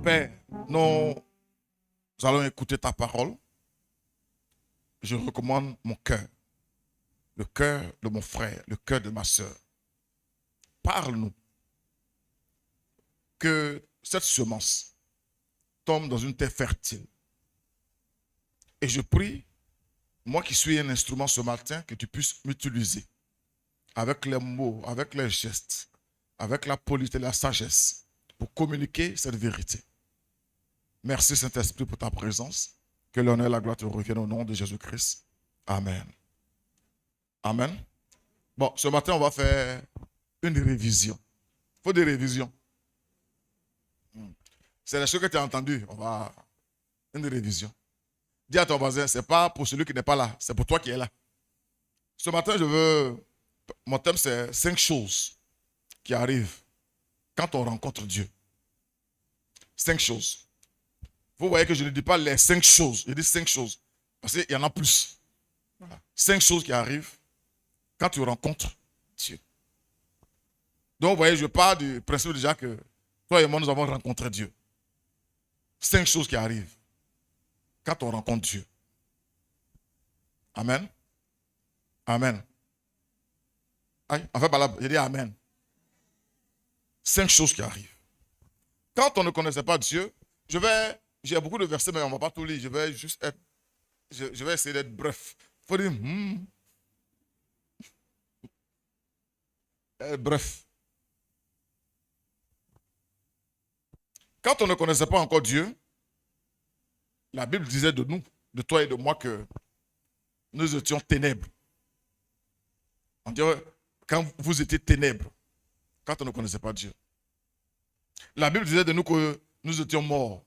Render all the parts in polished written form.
Père, nous allons écouter ta parole. Je recommande mon cœur, le cœur de mon frère, le cœur de ma soeur. Parle-nous. Que cette semence tombe dans une terre fertile. Et je prie, moi qui suis un instrument ce matin, que tu puisses m'utiliser avec les mots, avec les gestes, avec la politesse et la sagesse pour communiquer cette vérité. Merci Saint-Esprit pour ta présence. Que l'honneur et la gloire te reviennent au nom de Jésus-Christ. Amen. Amen. Bon, ce matin, on va faire une révision. Il faut des révisions. C'est les choses que tu as entendues. On va... Une révision. Dis à ton voisin, ce n'est pas pour celui qui n'est pas là, c'est pour toi qui es là. Ce matin, mon thème, c'est 5 choses qui arrivent quand on rencontre Dieu. 5 choses. Vous voyez que je ne dis pas les 5 choses, je dis 5 choses. Parce qu'il y en a plus. 5 choses qui arrivent quand tu rencontres Dieu. Donc, vous voyez, je pars du principe déjà que toi et moi, nous avons rencontré Dieu. 5 choses qui arrivent quand on rencontre Dieu. Amen. Amen. Enfin, par là, j'ai dit Amen. 5 choses qui arrivent. Quand on ne connaissait pas Dieu, j'ai beaucoup de versets, mais on ne va pas tout lire. Je vais juste être, je vais essayer d'être bref. Il faut dire, bref. Quand on ne connaissait pas encore Dieu, la Bible disait de nous, de toi et de moi, que nous étions ténèbres. On dirait quand vous étiez ténèbres, quand on ne connaissait pas Dieu. La Bible disait de nous que nous étions morts.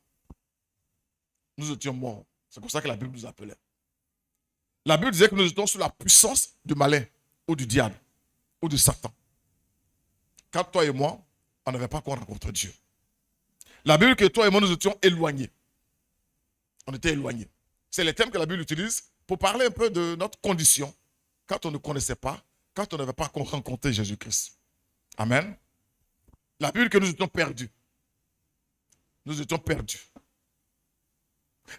Nous étions morts. C'est pour ça que la Bible nous appelait. La Bible disait que nous étions sous la puissance du malin, ou du diable, ou de Satan. Quand toi et moi, on n'avait pas encore rencontré Dieu. La Bible dit que toi et moi, nous étions éloignés. On était éloignés. C'est les thèmes que la Bible utilise pour parler un peu de notre condition quand on ne connaissait pas, quand on n'avait pas encore rencontré Jésus-Christ. Amen. La Bible dit que nous étions perdus. Nous étions perdus.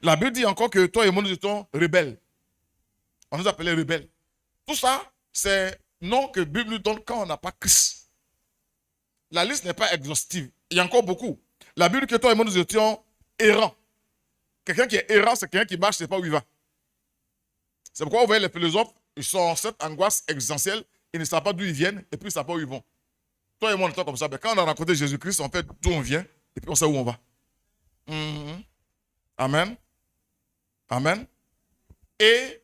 La Bible dit encore que toi et moi, nous étions rebelles. On nous appelait rebelles. Tout ça, c'est nom que la Bible nous donne quand on n'a pas Christ. La liste n'est pas exhaustive. Il y a encore beaucoup. La Bible dit que toi et moi, nous étions errants. Quelqu'un qui est errant, c'est quelqu'un qui marche, je ne sais pas où il va. C'est pourquoi vous voyez les philosophes, ils sont en cette angoisse existentielle, ils ne savent pas d'où ils viennent et puis ils ne savent pas où ils vont. Toi et moi, on est comme ça. Mais quand on a rencontré Jésus-Christ, on fait d'où on vient et puis on sait où on va. Amen. Amen. Et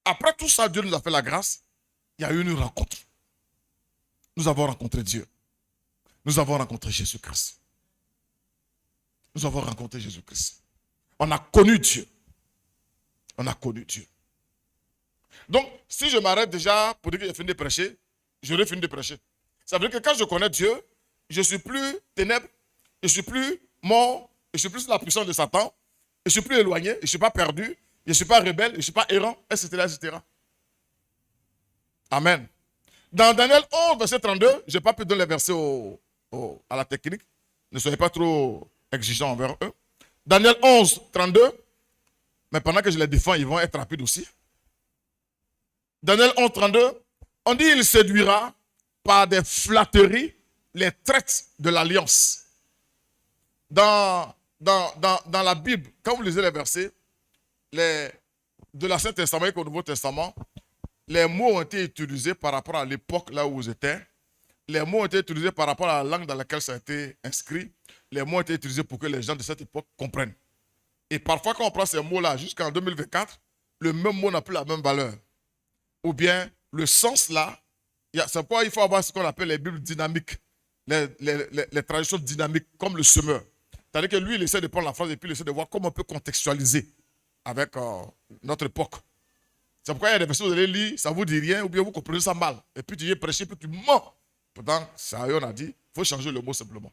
après tout ça, Dieu nous a fait la grâce. Il y a eu une rencontre. Nous avons rencontré Dieu. Nous avons rencontré Jésus-Christ. Nous avons rencontré Jésus-Christ. On a connu Dieu. On a connu Dieu. Donc, si je m'arrête déjà pour dire que j'ai fini de prêcher, j'aurais fini de prêcher. Ça veut dire que quand je connais Dieu, je ne suis plus ténèbres, je ne suis plus mort, je ne suis plus sous la puissance de Satan, je ne suis plus éloigné, je ne suis pas perdu, je ne suis pas rebelle, je ne suis pas errant, etc., etc. Amen. Dans Daniel 11, verset 32, je n'ai pas pu donner les versets à la technique. Ne soyez pas trop exigeants envers eux. Daniel 11, 32. Mais pendant que je les défends, ils vont être rapides aussi. Daniel 11, 32. On dit il séduira par des flatteries les traites de l'alliance. Dans la Bible, quand vous lisez les versets de l'Ancien Testament et au Nouveau Testament, les mots ont été utilisés par rapport à l'époque là où vous étiez. Les mots ont été utilisés par rapport à la langue dans laquelle ça a été inscrit. Les mots ont été utilisés pour que les gens de cette époque comprennent. Et parfois, quand on prend ces mots-là jusqu'en 2024, le même mot n'a plus la même valeur. Ou bien, le sens là, c'est pourquoi il faut avoir ce qu'on appelle les Bibles dynamiques, les traductions dynamiques, comme le semeur. C'est-à-dire que lui, il essaie de prendre la phrase et puis il essaie de voir comment on peut contextualiser avec notre époque. C'est pourquoi il y a des versets où vous allez lire, ça ne vous dit rien, ou bien vous comprenez ça mal. Et puis tu viens prêcher, puis tu mens. Pourtant, ça on a dit, il faut changer le mot simplement.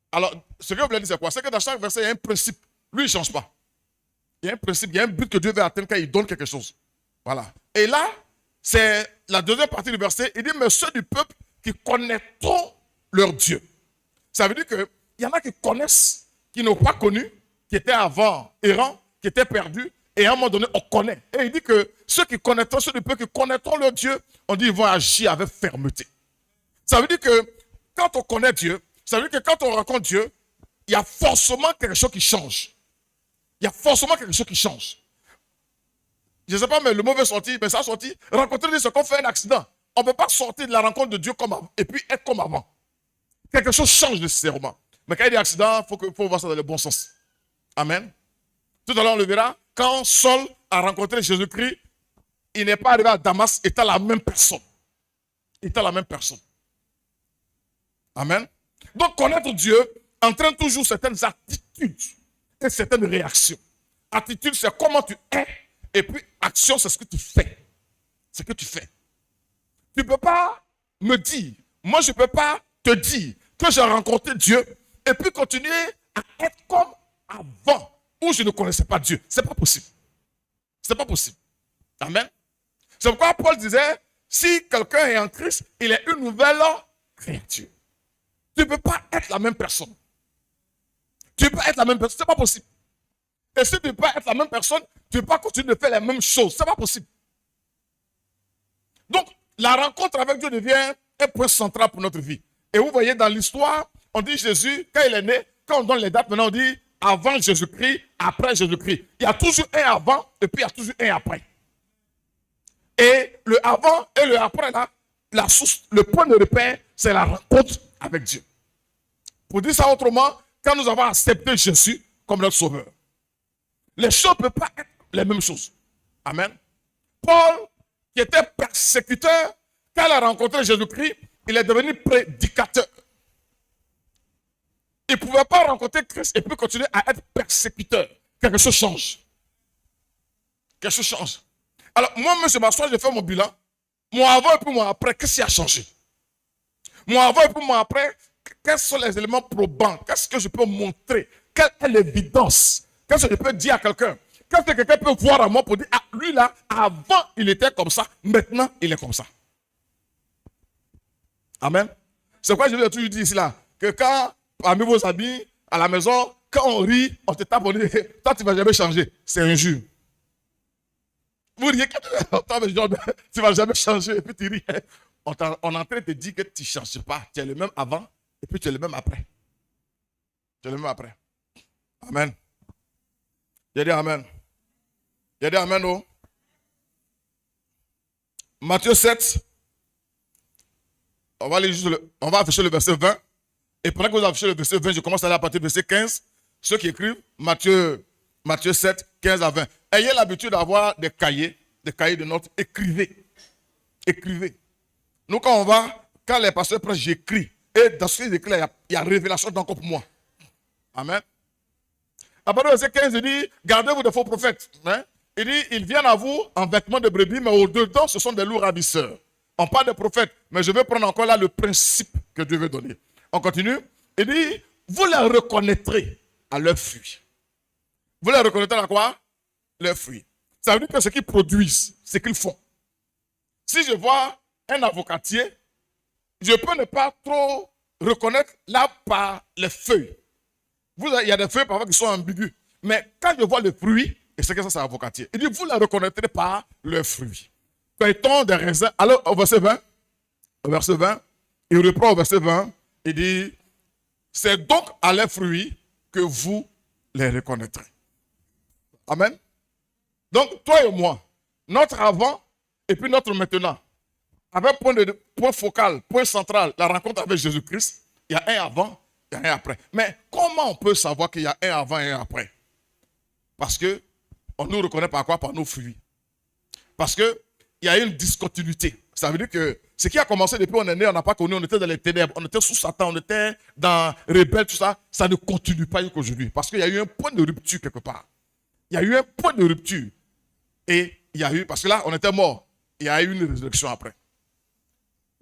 Alors, ce que je voulais dire, c'est quoi? C'est que dans chaque verset, il y a un principe. Lui, il ne change pas. Il y a un principe, il y a un but que Dieu veut atteindre quand il donne quelque chose. Voilà. Et là, c'est la deuxième partie du verset. Il dit, mais ceux du peuple qui connaîtront leur Dieu. Ça veut dire qu'il y en a qui connaissent qui n'ont pas connu, qui étaient avant errants, qui étaient perdus, et à un moment donné, on connaît. Et il dit que ceux qui connaîtront, ceux du peuple qui connaîtront leur Dieu, on dit qu'ils vont agir avec fermeté. Ça veut dire que quand on connaît Dieu, ça veut dire que quand on rencontre Dieu, il y a forcément quelque chose qui change. Il y a forcément quelque chose qui change. Je ne sais pas, mais le mot veut sortir, mais ça a sorti. Rencontrer Dieu, c'est qu'on fait un accident. On ne peut pas sortir de la rencontre de Dieu comme avant, et puis être comme avant. Quelque chose change nécessairement. Mais quand il y a des accidents, il faut voir ça dans le bon sens. Amen. Tout à l'heure, on le verra. Quand Saul a rencontré Jésus-Christ, il n'est pas arrivé à Damas étant la même personne. Il était la même personne. Amen. Donc, connaître Dieu entraîne toujours certaines attitudes et certaines réactions. Attitude, c'est comment tu es. Et puis, action, c'est ce que tu fais. C'est ce que tu fais. Tu ne peux pas me dire, moi, je ne peux pas te dire que j'ai rencontré Dieu et puis continuer à être comme avant où je ne connaissais pas Dieu. Ce n'est pas possible. Ce n'est pas possible. Amen. C'est pourquoi Paul disait, si quelqu'un est en Christ, il est une nouvelle créature. Tu ne peux pas être la même personne. Tu ne peux pas être la même personne. Ce n'est pas possible. Et si tu ne peux pas être la même personne, tu ne peux pas continuer de faire les mêmes choses. Ce n'est pas possible. Donc, la rencontre avec Dieu devient un point central pour notre vie. Et vous voyez, dans l'histoire, on dit Jésus, quand il est né, quand on donne les dates, maintenant on dit avant Jésus-Christ, après Jésus-Christ. Il y a toujours un avant et puis il y a toujours un après. Et le avant et le après, là, la source, le point de repère, c'est la rencontre avec Dieu. Pour dire ça autrement, quand nous avons accepté Jésus comme notre sauveur, les choses ne peuvent pas être les mêmes choses. Amen. Paul, qui était persécuteur, quand il a rencontré Jésus-Christ, il est devenu prédicateur. Il ne pouvait pas rencontrer Christ et puis continuer à être persécuteur. Quelque chose change. Quelque chose change. Alors, moi-même, je m'assois, je fais mon bilan. Mon avant et puis mon après, qu'est-ce qui a changé? Mon avant et puis mon après, quels sont les éléments probants? Qu'est-ce que je peux montrer? Quelle est l'évidence? Qu'est-ce que je peux dire à quelqu'un? Qu'est-ce que quelqu'un peut voir à moi pour dire, ah, lui là, avant, il était comme ça, maintenant, il est comme ça. Amen. C'est pourquoi je vous ai toujours dit ici là, que quand, parmi vos amis, à la maison, quand on rit, on te tape, on dit, toi, tu ne vas jamais changer. C'est injure. Vous riez, tu ne vas jamais changer, et puis tu ris. On est en train de te dire que tu ne changes pas. Tu es le même avant, et puis tu es le même après. Tu es le même après. Amen. Il y a des amen. Il y a des amen, oh. Matthieu 7. On va afficher le verset 20. Et pendant que vous affichez le verset 20, je commence à aller à partir du verset 15. Ceux qui écrivent, Matthieu 7, 15 à 20. Ayez l'habitude d'avoir des cahiers de notes. Écrivez. Écrivez. Nous, quand les pasteurs prêchent, j'écris. Et dans ce qu'ils écrivent, il y a révélation encore pour moi. Amen. À partir du verset 15, il dit, gardez-vous de faux prophètes. Hein? Il dit, ils viennent à vous en vêtements de brebis, mais au-dedans, ce sont des loups ravisseurs. On parle de prophètes, mais je vais prendre encore là le principe que Dieu veut donner. On continue. Il dit, vous les reconnaîtrez à leurs fruits. Vous les reconnaîtrez à quoi? Leurs fruits. Ça veut dire que ce qu'ils produisent, ce qu'ils font. Si je vois un avocatier, je peux ne pas trop reconnaître là par les feuilles. Il y a des feuilles parfois qui sont ambiguës. Mais quand je vois le fruit, et c'est que ça, c'est avocatier. Il dit, vous les reconnaîtrez par leurs fruits. Cueille-t-on des raisins? Alors, au verset 20, il reprend au verset 20, il dit, c'est donc à leurs fruits que vous les reconnaîtrez. Amen. Donc, toi et moi, notre avant et puis notre maintenant, avec point focal, point central, la rencontre avec Jésus-Christ, il y a un avant, il y a un après. Mais comment on peut savoir qu'il y a un avant et un après? Parce que on nous reconnaît par quoi? Par nos fruits. Parce que il y a une discontinuité. Ça veut dire que ce qui a commencé depuis on est né, on n'a pas connu, on était dans les ténèbres, on était sous Satan, on était dans rebelle, tout ça. Ça ne continue pas jusqu'aujourd'hui. Parce qu'il y a eu un point de rupture quelque part. Il y a eu un point de rupture. Et il y a eu, parce que là, on était mort. Il y a eu une résurrection après.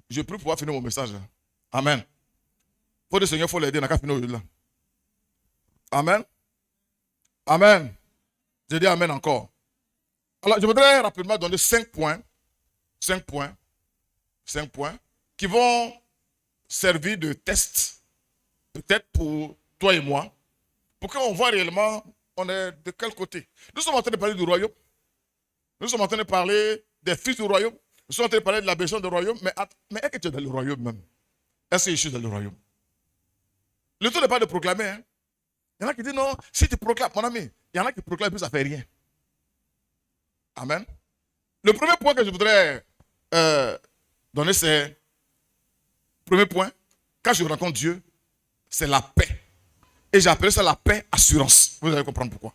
Je prie pour pouvoir finir mon message. Amen. Pour le Seigneur, il faut l'aider. On n'a qu'à finir aujourd'hui. Amen. Amen. Je dis Amen encore. Alors, je voudrais rapidement donner 5 points qui vont servir de test, peut-être pour toi et moi, pour qu'on voit réellement on est de quel côté. Nous sommes en train de parler du royaume. Nous sommes en train de parler des fils du royaume. Nous sommes en train de parler de la bénédiction du royaume. Mais est-ce que tu es dans le royaume même? Est-ce que je suis dans le royaume? Le tout n'est pas de proclamer. Hein? Il y en a qui disent non, si tu proclames, mon ami, il y en a qui proclament puis ça ne fait rien. Amen. Le premier point que je voudrais donner, c'est, premier point, quand je rencontre Dieu, c'est la paix. Et j'ai appelé ça la paix assurance. Vous allez comprendre pourquoi.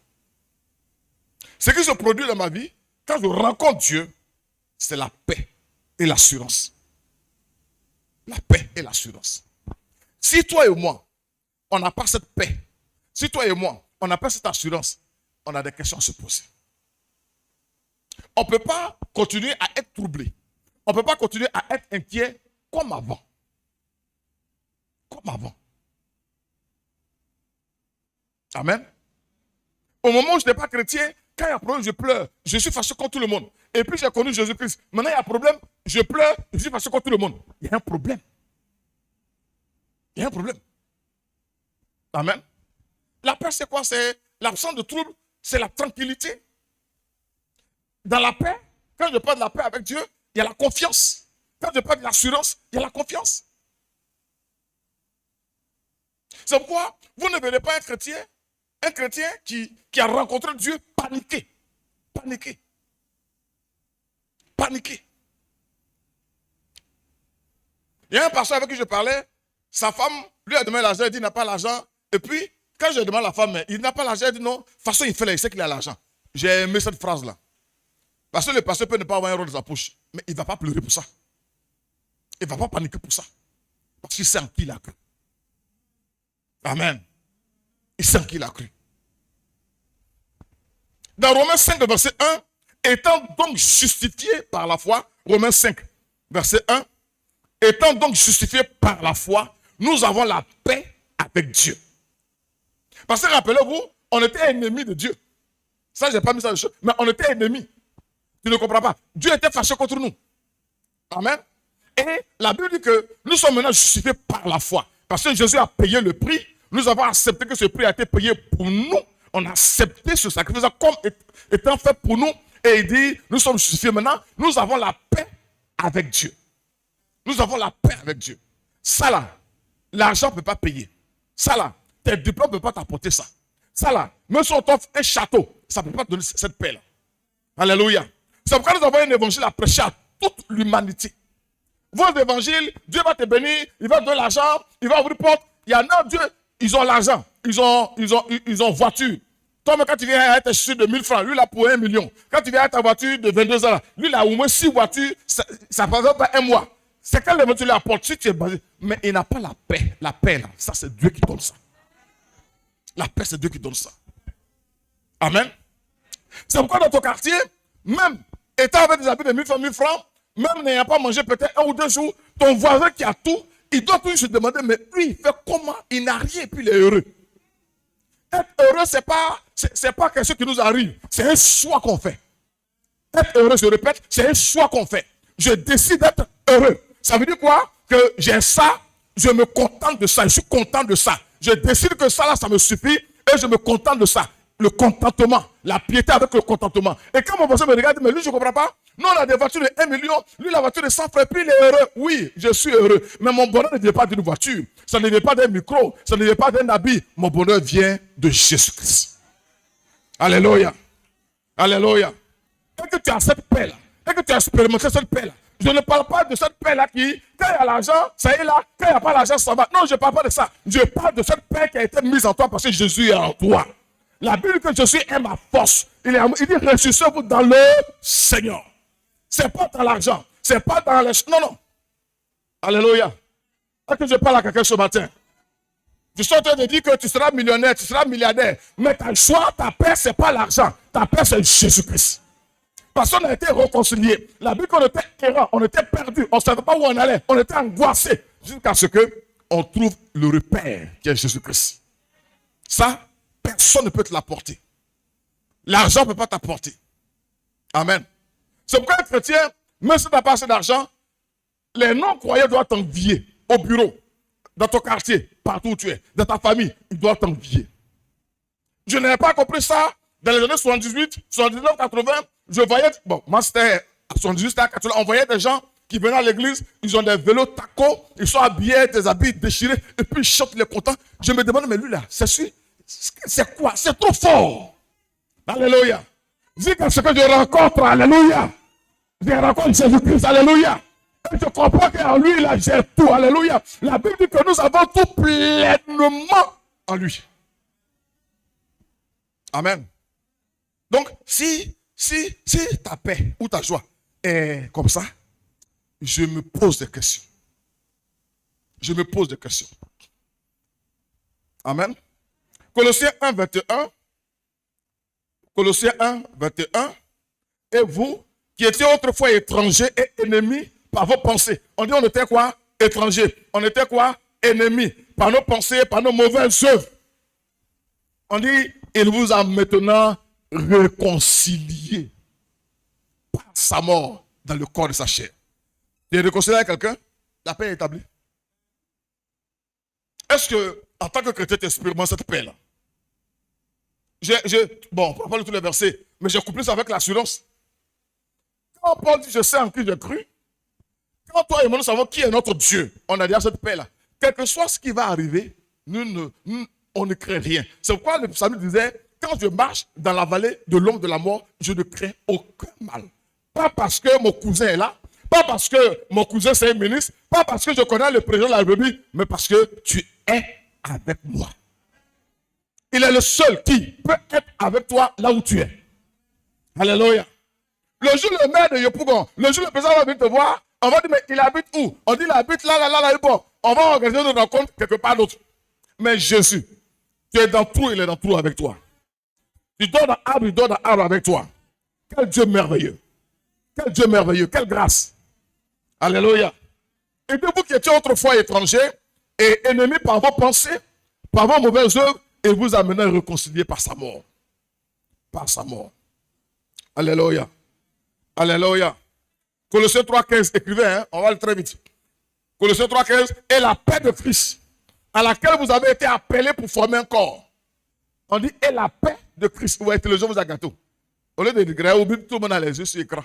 Ce qui se produit dans ma vie, quand je rencontre Dieu, c'est la paix et l'assurance. La paix et l'assurance. Si toi et moi, on n'a pas cette paix, si toi et moi, on n'a pas cette assurance, on a des questions à se poser. On ne peut pas continuer à être troublé. On ne peut pas continuer à être inquiet comme avant. Comme avant. Amen. Au moment où je n'étais pas chrétien, quand il y a un problème, je pleure. Je suis fâché contre tout le monde. Et puis j'ai connu Jésus-Christ. Maintenant, il y a un problème, je pleure, je suis fâché contre tout le monde. Il y a un problème. Il y a un problème. Amen. La paix, c'est quoi? C'est l'absence de trouble, c'est la tranquillité. Dans la paix, quand je parle de la paix avec Dieu, il y a la confiance. Quand je parle de l'assurance, il y a la confiance. C'est pourquoi vous ne verrez pas un chrétien qui a rencontré Dieu paniqué. Paniqué. Paniqué. Il y a un pasteur avec qui je parlais, sa femme lui a demandé l'argent, il dit il n'a pas l'argent. Et puis, quand je demande à la femme, il n'a pas l'argent, elle dit non, de toute façon il fait là, il sait qu'il a l'argent. J'ai aimé cette phrase-là. Parce que le pasteur peut ne pas avoir un rôle dans sa poche, mais il ne va pas pleurer pour ça. Il ne va pas paniquer pour ça. Parce qu'il sait en qui il a cru. Amen. Il sait en qui il a cru. Dans Romains 5, verset 1, étant donc justifié par la foi, Romains 5, verset 1, étant donc justifié par la foi, nous avons la paix avec Dieu. Parce que rappelez-vous, on était ennemis de Dieu. Ça, je n'ai pas mis ça de chose, mais on était ennemis. Tu ne comprends pas. Dieu était fâché contre nous. Amen. Et la Bible dit que nous sommes maintenant justifiés par la foi. Parce que Jésus a payé le prix. Nous avons accepté que ce prix a été payé pour nous. On a accepté ce sacrifice comme étant fait pour nous. Et il dit, nous sommes justifiés maintenant. Nous avons la paix avec Dieu. Nous avons la paix avec Dieu. Ça là, l'argent ne peut pas payer. Ça là, tes diplômes ne peuvent pas t'apporter ça. Ça là, même si on t'offre un château, ça ne peut pas te donner cette paix là. Alléluia. C'est pourquoi nous avons un évangile à prêcher à toute l'humanité. Vos évangiles, Dieu va te bénir, il va te donner l'argent, il va ouvrir porte. Il y en a, Dieu, ils ont l'argent, ils ont voiture. Toi, quand tu viens à ta chaussure de 1000 francs, lui, il a pour 1 million. Quand tu viens à ta voiture de 22 ans, lui, il a au moins 6 voitures, ça ne passe pas un mois. C'est quand l'évangile lui apporte, si tu es basé. Mais il n'a pas la paix. La paix, là, ça, c'est Dieu qui donne ça. La paix, c'est Dieu qui donne ça. Amen. C'est pourquoi dans ton quartier, même étant avec des habits de 1000 francs, même n'ayant pas mangé peut-être 1 ou 2 jours, ton voisin qui a tout, il doit toujours se demander, mais lui, il fait comment? Il n'a rien et puis il est heureux. Être heureux, c'est pas quelque chose qui nous arrive. C'est un choix qu'on fait. Être heureux, je répète, c'est un choix qu'on fait. Je décide d'être heureux. Ça veut dire quoi? Que j'ai ça, je me contente de ça. Je suis content de ça. Je décide que ça, là, ça me suffit et je me contente de ça. Le contentement, la piété avec le contentement. Et quand mon voisin me regarde, mais lui, je ne comprends pas. Nous, on a des voitures de 1 million, lui, la voiture de 100 francs, puis il est heureux. Oui, je suis heureux. Mais mon bonheur ne vient pas d'une voiture. Ça ne vient pas d'un micro. Ça ne vient pas d'un habit. Mon bonheur vient de Jésus-Christ. Alléluia. Alléluia. Et que tu as cette paix-là. Et que tu as expérimenté cette paix-là. Je ne parle pas de cette paix-là qui, quand il y a l'argent, ça y est là. Quand il n'y a pas l'argent, ça va. Non, je ne parle pas de ça. Je parle de cette paix qui a été mise en toi parce que Jésus est en toi. La Bible que Jésus est ma force. Il dit, réjouissez-vous dans le Seigneur. Ce n'est pas dans l'argent. Ce n'est pas dans les... Non, non. Alléluia. Est-ce que je parle à quelqu'un ce matin? Je suis en train de dire que tu seras millionnaire, tu seras milliardaire. Mais ta joie, ta paix, ce n'est pas l'argent. Ta paix, c'est Jésus-Christ. Parce qu'on a été réconciliés. La Bible qu'on était errant, on était perdu. On ne savait pas où on allait. On était angoissé. Jusqu'à ce qu'on trouve le repère qui est Jésus-Christ. Ça, personne ne peut te l'apporter. L'argent ne peut pas t'apporter. Amen. C'est pourquoi un chrétien, même si tu n'as pas assez d'argent, les non-croyants doivent t'envier au bureau, dans ton quartier, partout où tu es, dans ta famille, ils doivent t'envier. Je n'avais pas compris ça. Dans les années 78, 79, 80, je voyais, bon, moi c'était à 78, c'était à 80, on voyait des gens qui venaient à l'église, ils ont des vélos tacos, ils sont habillés, des habits déchirés, et puis ils chantent les contents. Je me demande, mais lui là, c'est quoi? C'est trop fort. Alléluia. Dis que ce que je rencontre, alléluia. Je rencontre Jésus-Christ, alléluia. Et je comprends qu'en lui, là, j'ai tout, alléluia. La Bible dit que nous avons tout pleinement en lui. Amen. Donc, si ta paix ou ta joie est comme ça, je me pose des questions. Je me pose des questions. Amen. Colossiens 1, 21. Colossiens 1, 21. Et vous, qui étiez autrefois étrangers et ennemis par vos pensées. On dit on était quoi? Étrangers. On était quoi? Ennemis. Par nos pensées, par nos mauvaises œuvres. On dit, il vous a maintenant réconcilié par sa mort dans le corps de sa chair. Tu es réconcilié avec quelqu'un? La paix est établie. Est-ce que, en tant que chrétien, tu expérimentes cette paix-là? Bon, on ne va pas de tous les versets, mais j'ai couplé ça avec l'assurance. Quand Paul dit, je sais en qui j'ai cru, quand toi et moi nous savons qui est notre Dieu, on a déjà cette paix-là. Quel que soit ce qui va arriver, on ne craint rien. C'est pourquoi le psalmiste disait, quand je marche dans la vallée de l'ombre de la mort, je ne crains aucun mal. Pas parce que mon cousin est là, pas parce que mon cousin c'est un ministre, pas parce que je connais le président de la République, mais parce que tu es avec moi. Il est le seul qui peut être avec toi là où tu es. Alléluia. Le jour le maire de Yopougon, le jour le président va venir te voir, on va dire, mais il habite où? On dit, il habite là, bon. On va organiser une rencontre quelque part d'autre. Mais Jésus, tu es dans tout, il est dans tout avec toi. Tu dors dans l'arbre, il dort dans l'arbre avec toi. Quel Dieu merveilleux. Quel Dieu merveilleux, quelle grâce. Alléluia. Et de vous qui étiez autrefois étrangers et ennemis par vos pensées, par vos mauvaises œuvres, et vous a maintenant réconcilié par sa mort. Par sa mort. Alléluia. Alléluia. Colossiens 3,15, écrivez, hein, on va le très vite. Colossiens 3,15, et la paix de Christ, à laquelle vous avez été appelés pour former un corps. On dit, et la paix de Christ. Vous voyez, le jour vous a gâteau. Au lieu de dire, tout le monde a les yeux sur l'écran.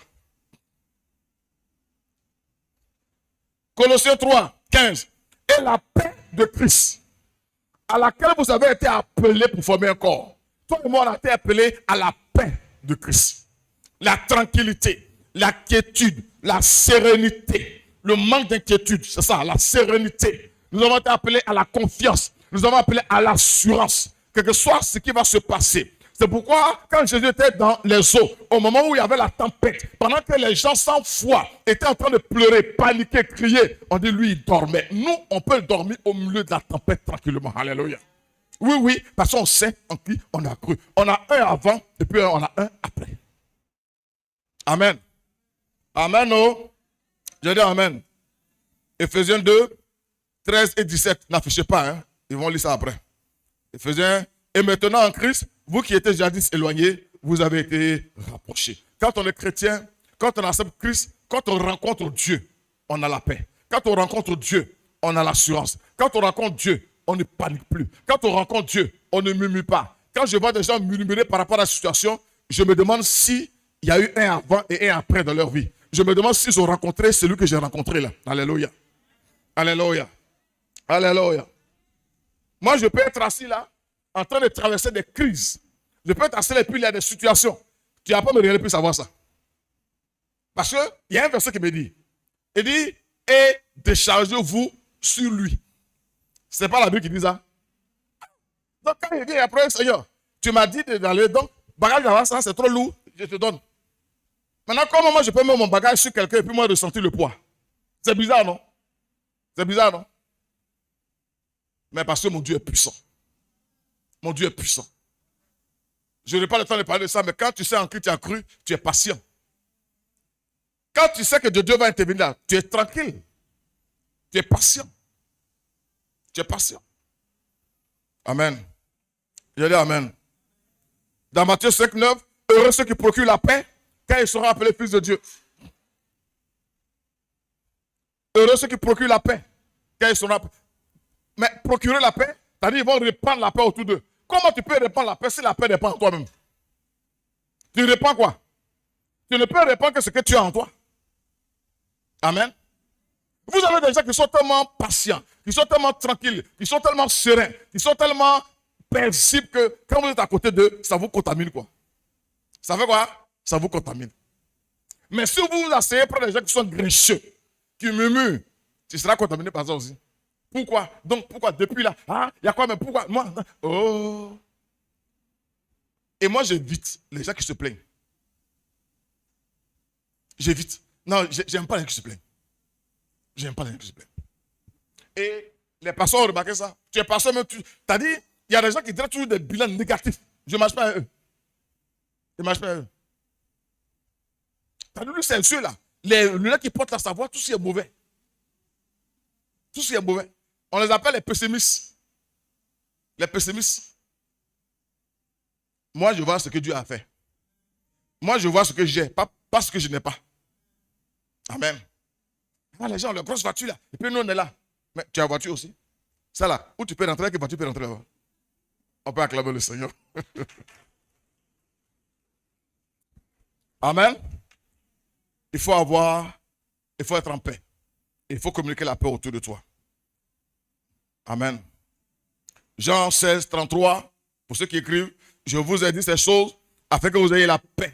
Colossiens 3,15, et la paix de Christ, à laquelle vous avez été appelés pour former un corps. Toi et moi, on a été appelés à la paix de Christ. La tranquillité, la quiétude, la sérénité, le manque d'inquiétude, c'est ça, la sérénité. Nous avons été appelés à la confiance, nous avons appelé à l'assurance, quel que soit ce qui va se passer. C'est pourquoi, quand Jésus était dans les eaux, au moment où il y avait la tempête, pendant que les gens sans foi étaient en train de pleurer, paniquer, crier, on dit lui, il dormait. Nous, on peut dormir au milieu de la tempête tranquillement. Alléluia. Oui, parce qu'on sait en qui on a cru. On a un avant et puis on a un après. Amen. Amen, oh. Je dis amen. Ephésiens 2, 13 et 17. N'affichez pas, hein. Ils vont lire ça après. Ephésiens, et maintenant en Christ, vous qui étiez jadis éloignés, vous avez été rapprochés. Quand on est chrétien, quand on accepte Christ, quand on rencontre Dieu, on a la paix. Quand on rencontre Dieu, on a l'assurance. Quand on rencontre Dieu, on ne panique plus. Quand on rencontre Dieu, on ne murmure pas. Quand je vois des gens murmurer par rapport à la situation, je me demande s'il y a eu un avant et un après dans leur vie. Je me demande s'ils ont rencontré celui que j'ai rencontré là. Alléluia. Alléluia. Alléluia. Moi, je peux être assis là, en train de traverser des crises. Je peux être assis là et puis il y a des situations. Tu n'as pas me regarder pour savoir ça. Parce qu'il y a un verset qui me dit, il dit, et déchargez-vous sur lui. Ce n'est pas la Bible qui dit ça. Donc quand il dit après, Seigneur, tu m'as dit d'aller, donc, bagage d'avant ça, c'est trop lourd, je te donne. Maintenant, comment moi je peux mettre mon bagage sur quelqu'un et puis moi ressentir le poids? C'est bizarre, non? C'est bizarre, non? Mais parce que mon Dieu est puissant. Mon Dieu est puissant. Je n'ai pas le temps de parler de ça, mais quand tu sais en qui tu as cru, tu es patient. Quand tu sais que Dieu va intervenir là, tu es tranquille. Tu es patient. Tu es patient. Amen. Je dis amen. Dans Matthieu 5, 9, heureux ceux qui procurent la paix, quand ils seront appelés fils de Dieu. Heureux ceux qui procurent la paix, quand ils seront appelés. Mais procurer la paix, c'est-à-dire qu'ils vont répandre la paix autour d'eux. Comment tu peux répandre la paix si la paix dépend de toi-même? Tu répands quoi? Tu ne peux répandre que ce que tu as en toi. Amen. Vous avez des gens qui sont tellement patients, qui sont tellement tranquilles, qui sont tellement sereins, qui sont tellement paisibles que quand vous êtes à côté d'eux, ça vous contamine quoi. Ça fait quoi? Ça vous contamine. Mais si vous vous asseyez près des gens qui sont grincheux, qui murmurent, tu seras contaminé par ça aussi. Pourquoi? Donc pourquoi? Depuis là, il y a quoi? Mais pourquoi? Moi, oh. Et moi j'évite les gens qui se plaignent. J'évite. Non, j'aime pas les gens qui se plaignent. J'aime pas les gens qui se plaignent. Et les pasteurs ont remarqué ça. Tu es pasteur, mais tu as dit, il y a des gens qui diraient toujours des bilans négatifs. Je ne marche pas à eux. Je ne marche pas à eux. Tu as vu c'est ceux là. Les lunettes qui portent la savoir, tout ce qui est mauvais. Tout ce qui est mauvais. On les appelle les pessimistes. Les pessimistes. Moi, je vois ce que Dieu a fait. Moi, je vois ce que j'ai, pas ce que je n'ai pas. Amen. Ah, les gens ont leur grosse voiture là. Et puis nous, on est là. Mais tu as la voiture aussi. Ça là, où tu peux rentrer, quelle voiture tu peux rentrer là-bas? On peut acclamer le Seigneur. Amen. Il faut être en paix. Il faut communiquer la paix autour de toi. Amen. Jean 16, 33, pour ceux qui écrivent, je vous ai dit ces choses afin que vous ayez la paix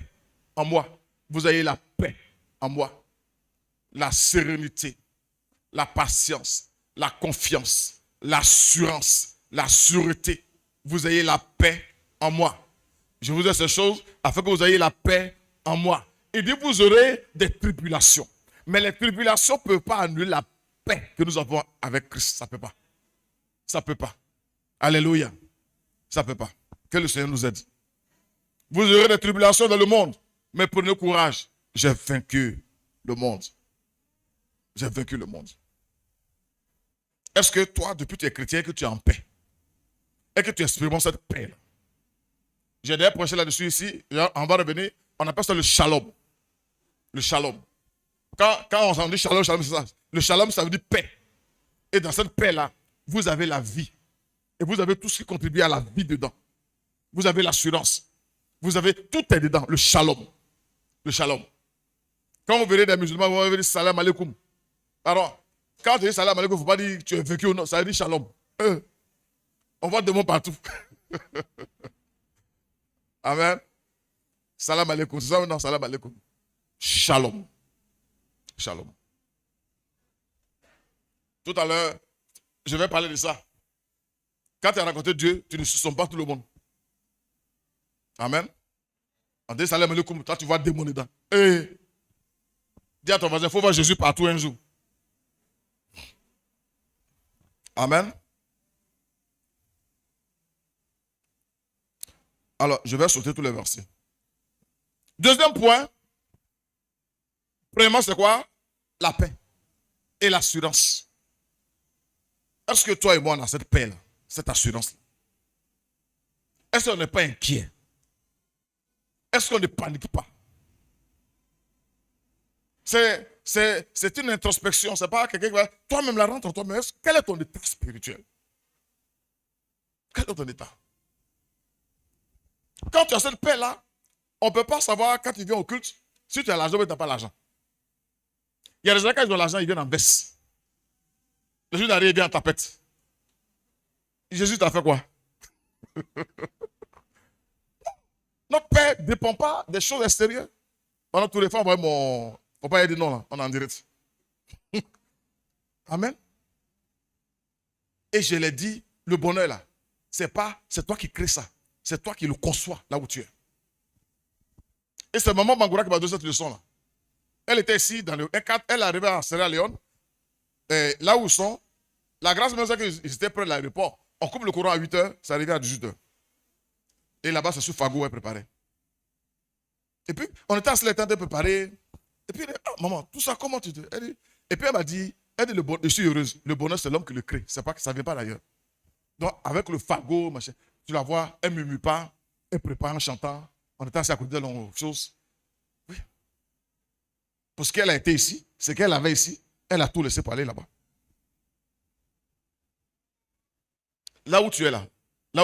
en moi. Vous ayez la paix en moi. La sérénité, la patience, la confiance, l'assurance, la sûreté. Vous ayez la paix en moi. Je vous ai ces choses afin que vous ayez la paix en moi. Il dit vous aurez des tribulations. Mais les tribulations ne peuvent pas annuler la paix que nous avons avec Christ. Ça ne peut pas. Ça ne peut pas. Alléluia. Ça ne peut pas. Que le Seigneur nous aide. Vous aurez des tribulations dans le monde. Mais prenez courage. J'ai vaincu le monde. J'ai vaincu le monde. Est-ce que toi, depuis que tu es chrétien, que tu es en paix? Et que tu expérimentes cette paix? J'ai d'ailleurs prêché là-dessus ici. On va revenir. On appelle ça le shalom. Le shalom. Quand on s'en dit shalom, c'est ça. Le shalom, ça veut dire paix. Et dans cette paix-là, vous avez la vie. Et vous avez tout ce qui contribue à la vie dedans. Vous avez l'assurance. Vous avez tout est dedans. Le shalom. Le shalom. Quand vous verrez des musulmans, vous allez dire salam alaikum. Alors, quand tu dis salam alaikum, il ne faut pas dire que tu es vaincu ou non. Ça veut dire shalom. On voit des mots partout. Amen. Salam alaikum. C'est ça ou non? Salam alaikum. Shalom. Shalom. Tout à l'heure, je vais parler de ça. Quand tu as rencontré Dieu, tu ne soupçonnes pas tout le monde. Amen. On dit salam alaikum, toi tu vois des démons dedans. Dis à ton voisin, il faut voir Jésus partout un jour. Amen. Alors, je vais sauter tous les versets. Deuxième point. Premièrement, c'est quoi? La paix et l'assurance. Est-ce que toi et moi, on a cette paix-là, cette assurance-là? Est-ce qu'on n'est pas inquiet? Est-ce qu'on ne panique pas? C'est une introspection. C'est pas quelqu'un qui va... Toi-même, la rentre en toi-même. Quel est ton état spirituel? Quel est ton état? Quand tu as cette paix-là, on ne peut pas savoir quand tu viens au culte si tu as l'argent ou tu n'as pas l'argent. Il y a des gens, quand ils ont l'argent, ils viennent en baisse. Jésus d'arriver, il vient en tapette. Jésus t'a fait quoi? Notre paix ne dépend pas des choses extérieures. Pendant tous les fois, il ne faut pas dire non, là. On est en direct. Amen. Et je l'ai dit, le bonheur là, c'est toi qui crées ça. C'est toi qui le conçois là où tu es. Et c'est maman Bangoura qui m'a donné cette leçon là. Elle était ici dans le E4, elle est arrivée à Sierra Leone. Là où ils sont, la grâce même c'est qu'ils étaient près de l'aéroport. On coupe le courant à 8h, ça arrivait à 18h. Et là-bas, c'est sur Fago, elle préparait. Et puis, on était assis le temps de préparer. Et puis, elle dit, maman, tout ça, comment tu te... Et puis, elle m'a dit, je suis heureuse. Le bonheur, c'est l'homme qui le crée. C'est pas que ça ne vient pas d'ailleurs. Donc, avec le Fago, machin, tu la vois, elle ne murmure pas, elle prépare en chantant. On était assis à côté d'elle, on chose. Oui. Parce qu'elle a été ici, c'est qu'elle avait ici, elle a tout laissé pour aller là-bas. Là où tu es là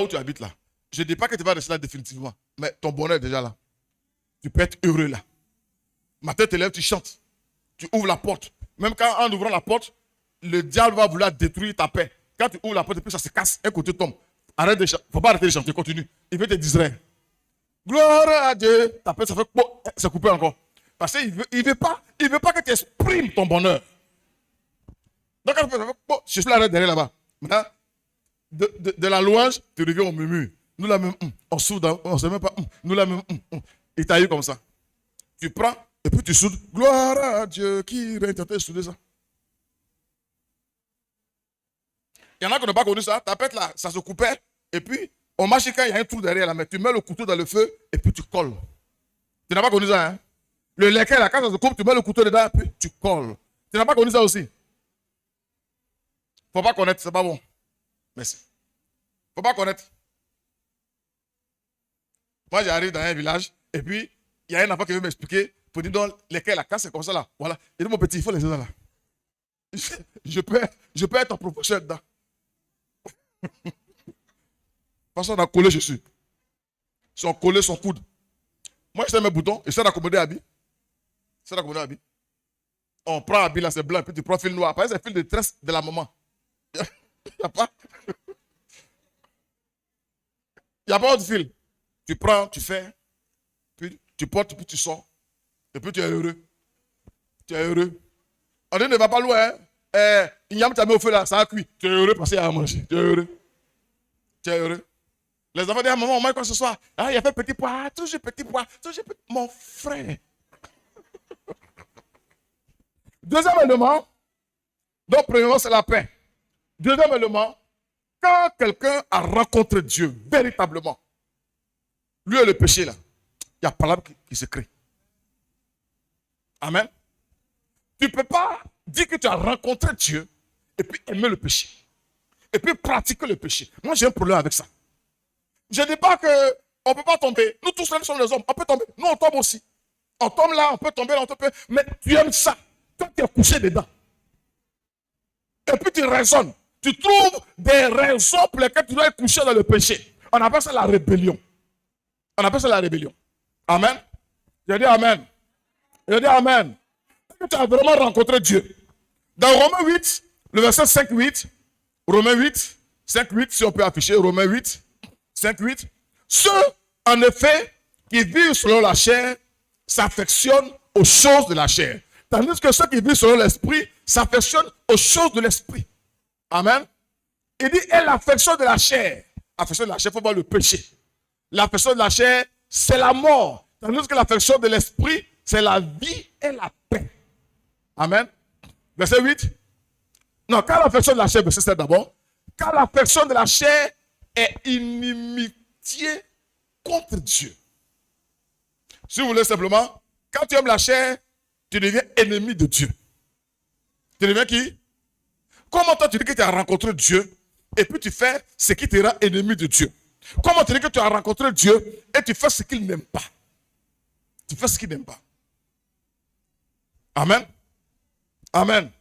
où tu habites là, Je ne dis pas que tu vas rester là définitivement, mais ton bonheur est déjà là. Tu peux être heureux là. Matin, tu te lèves, tu chantes. Tu ouvres la porte. Même quand, en ouvrant la porte, le diable va vouloir détruire ta paix. Quand tu ouvres la porte, et puis ça se casse, un côté tombe. Arrête de chanter. Il ne faut pas arrêter de chanter, continue. Il veut te distraire. Gloire à Dieu. Ta paix, ça fait bon, c'est coupé encore. Parce qu'il veut pas que tu exprimes ton bonheur. Donc, quand tu fais, bon, je suis là derrière là-bas. Maintenant, de la louange, tu reviens au murmure. Nous la même, on soude, on ne sait même pas, nous la même, il t'a eu comme ça. Tu prends, et puis tu soudes. Gloire à Dieu qui règne. Tu as soudé ça. Il y en a qui n'ont pas connu ça. Ta pète là, ça se coupait. Et puis, on marche quand il y a un trou derrière là, mais tu mets le couteau dans le feu et puis tu colles. Tu n'as pas connu ça, hein? Le lequel là, quand ça se coupe, tu mets le couteau dedans et puis tu colles. Tu n'as pas connu ça aussi? Faut pas connaître, c'est pas bon. Merci. Faut pas connaître. Moi, j'arrive dans un village et puis il y a un enfant qui veut m'expliquer pour dire donc lesquels là, quand c'est comme ça là, voilà. Il dit mon petit, il faut les choses là. Je peux être un professeur dedans. Parce qu'on a collé Jésus. Ils ont collé son coude. Moi, je sais mes boutons, je sais d'accommoder Abi. Je sais d'accommoder Abi. On prend Abi là, c'est blanc, et puis tu prends fil noir. Après, c'est le fil de tresse de la maman. Il n'y a pas. Il n'y a pas autre fil. Tu prends, tu fais, puis tu portes, puis tu sors. Et puis tu es heureux. Tu es heureux. On dit ne va pas loin. Hein? Il y a mis au feu là, ça a cuit. Tu es heureux parce qu'il y a à manger. Tu es heureux. Tu es heureux. Les enfants disent à maman, on mange quoi ce soir? Ah, il a fait petit pois, toujours petit pois, toujours petit. Mon frère. Deuxième élément. Donc, premièrement, c'est la paix. Deuxième élément, quand quelqu'un a rencontré Dieu véritablement, lui et le péché là, il y a pas qui se crée. Amen. Tu ne peux pas dire que tu as rencontré Dieu et puis aimer le péché. Et puis pratiquer le péché. Moi, j'ai un problème avec ça. Je ne dis pas qu'on ne peut pas tomber. Nous tous, nous sommes les hommes. On peut tomber. Nous, on tombe aussi. On tombe là, on peut tomber là, on peut. Mais tu aimes ça. Quand tu es couché dedans. Et puis tu raisonnes. Tu trouves des raisons pour lesquelles tu dois être couché dans le péché. On appelle ça la rébellion. On appelle ça la rébellion. Amen. Je dis Amen. Je dis Amen. Tu as vraiment rencontré Dieu. Dans Romains 8, le verset 5-8, Romains 8, 5-8, si on peut afficher, Romains 8, 5-8. Ceux, en effet, qui vivent selon la chair, s'affectionnent aux choses de la chair. Tandis que ceux qui vivent selon l'esprit, s'affectionnent aux choses de l'esprit. Amen. Il dit, et l'affection de la chair. L'affection de la chair, il faut voir le péché. L'affection de la chair, c'est la mort. Tandis que l'affection de l'esprit, c'est la vie et la paix. Amen. Verset 8. Non, quand l'affection de la chair, verset 7 d'abord. Quand l'affection de la chair est inimitié contre Dieu. Si vous voulez simplement, quand tu aimes la chair, tu deviens ennemi de Dieu. Tu deviens qui? Comment toi tu dis que tu as rencontré Dieu et puis tu fais ce qui te rend ennemi de Dieu? Comment tu dis que tu as rencontré Dieu et tu fais ce qu'il n'aime pas? Tu fais ce qu'il n'aime pas. Amen. Amen.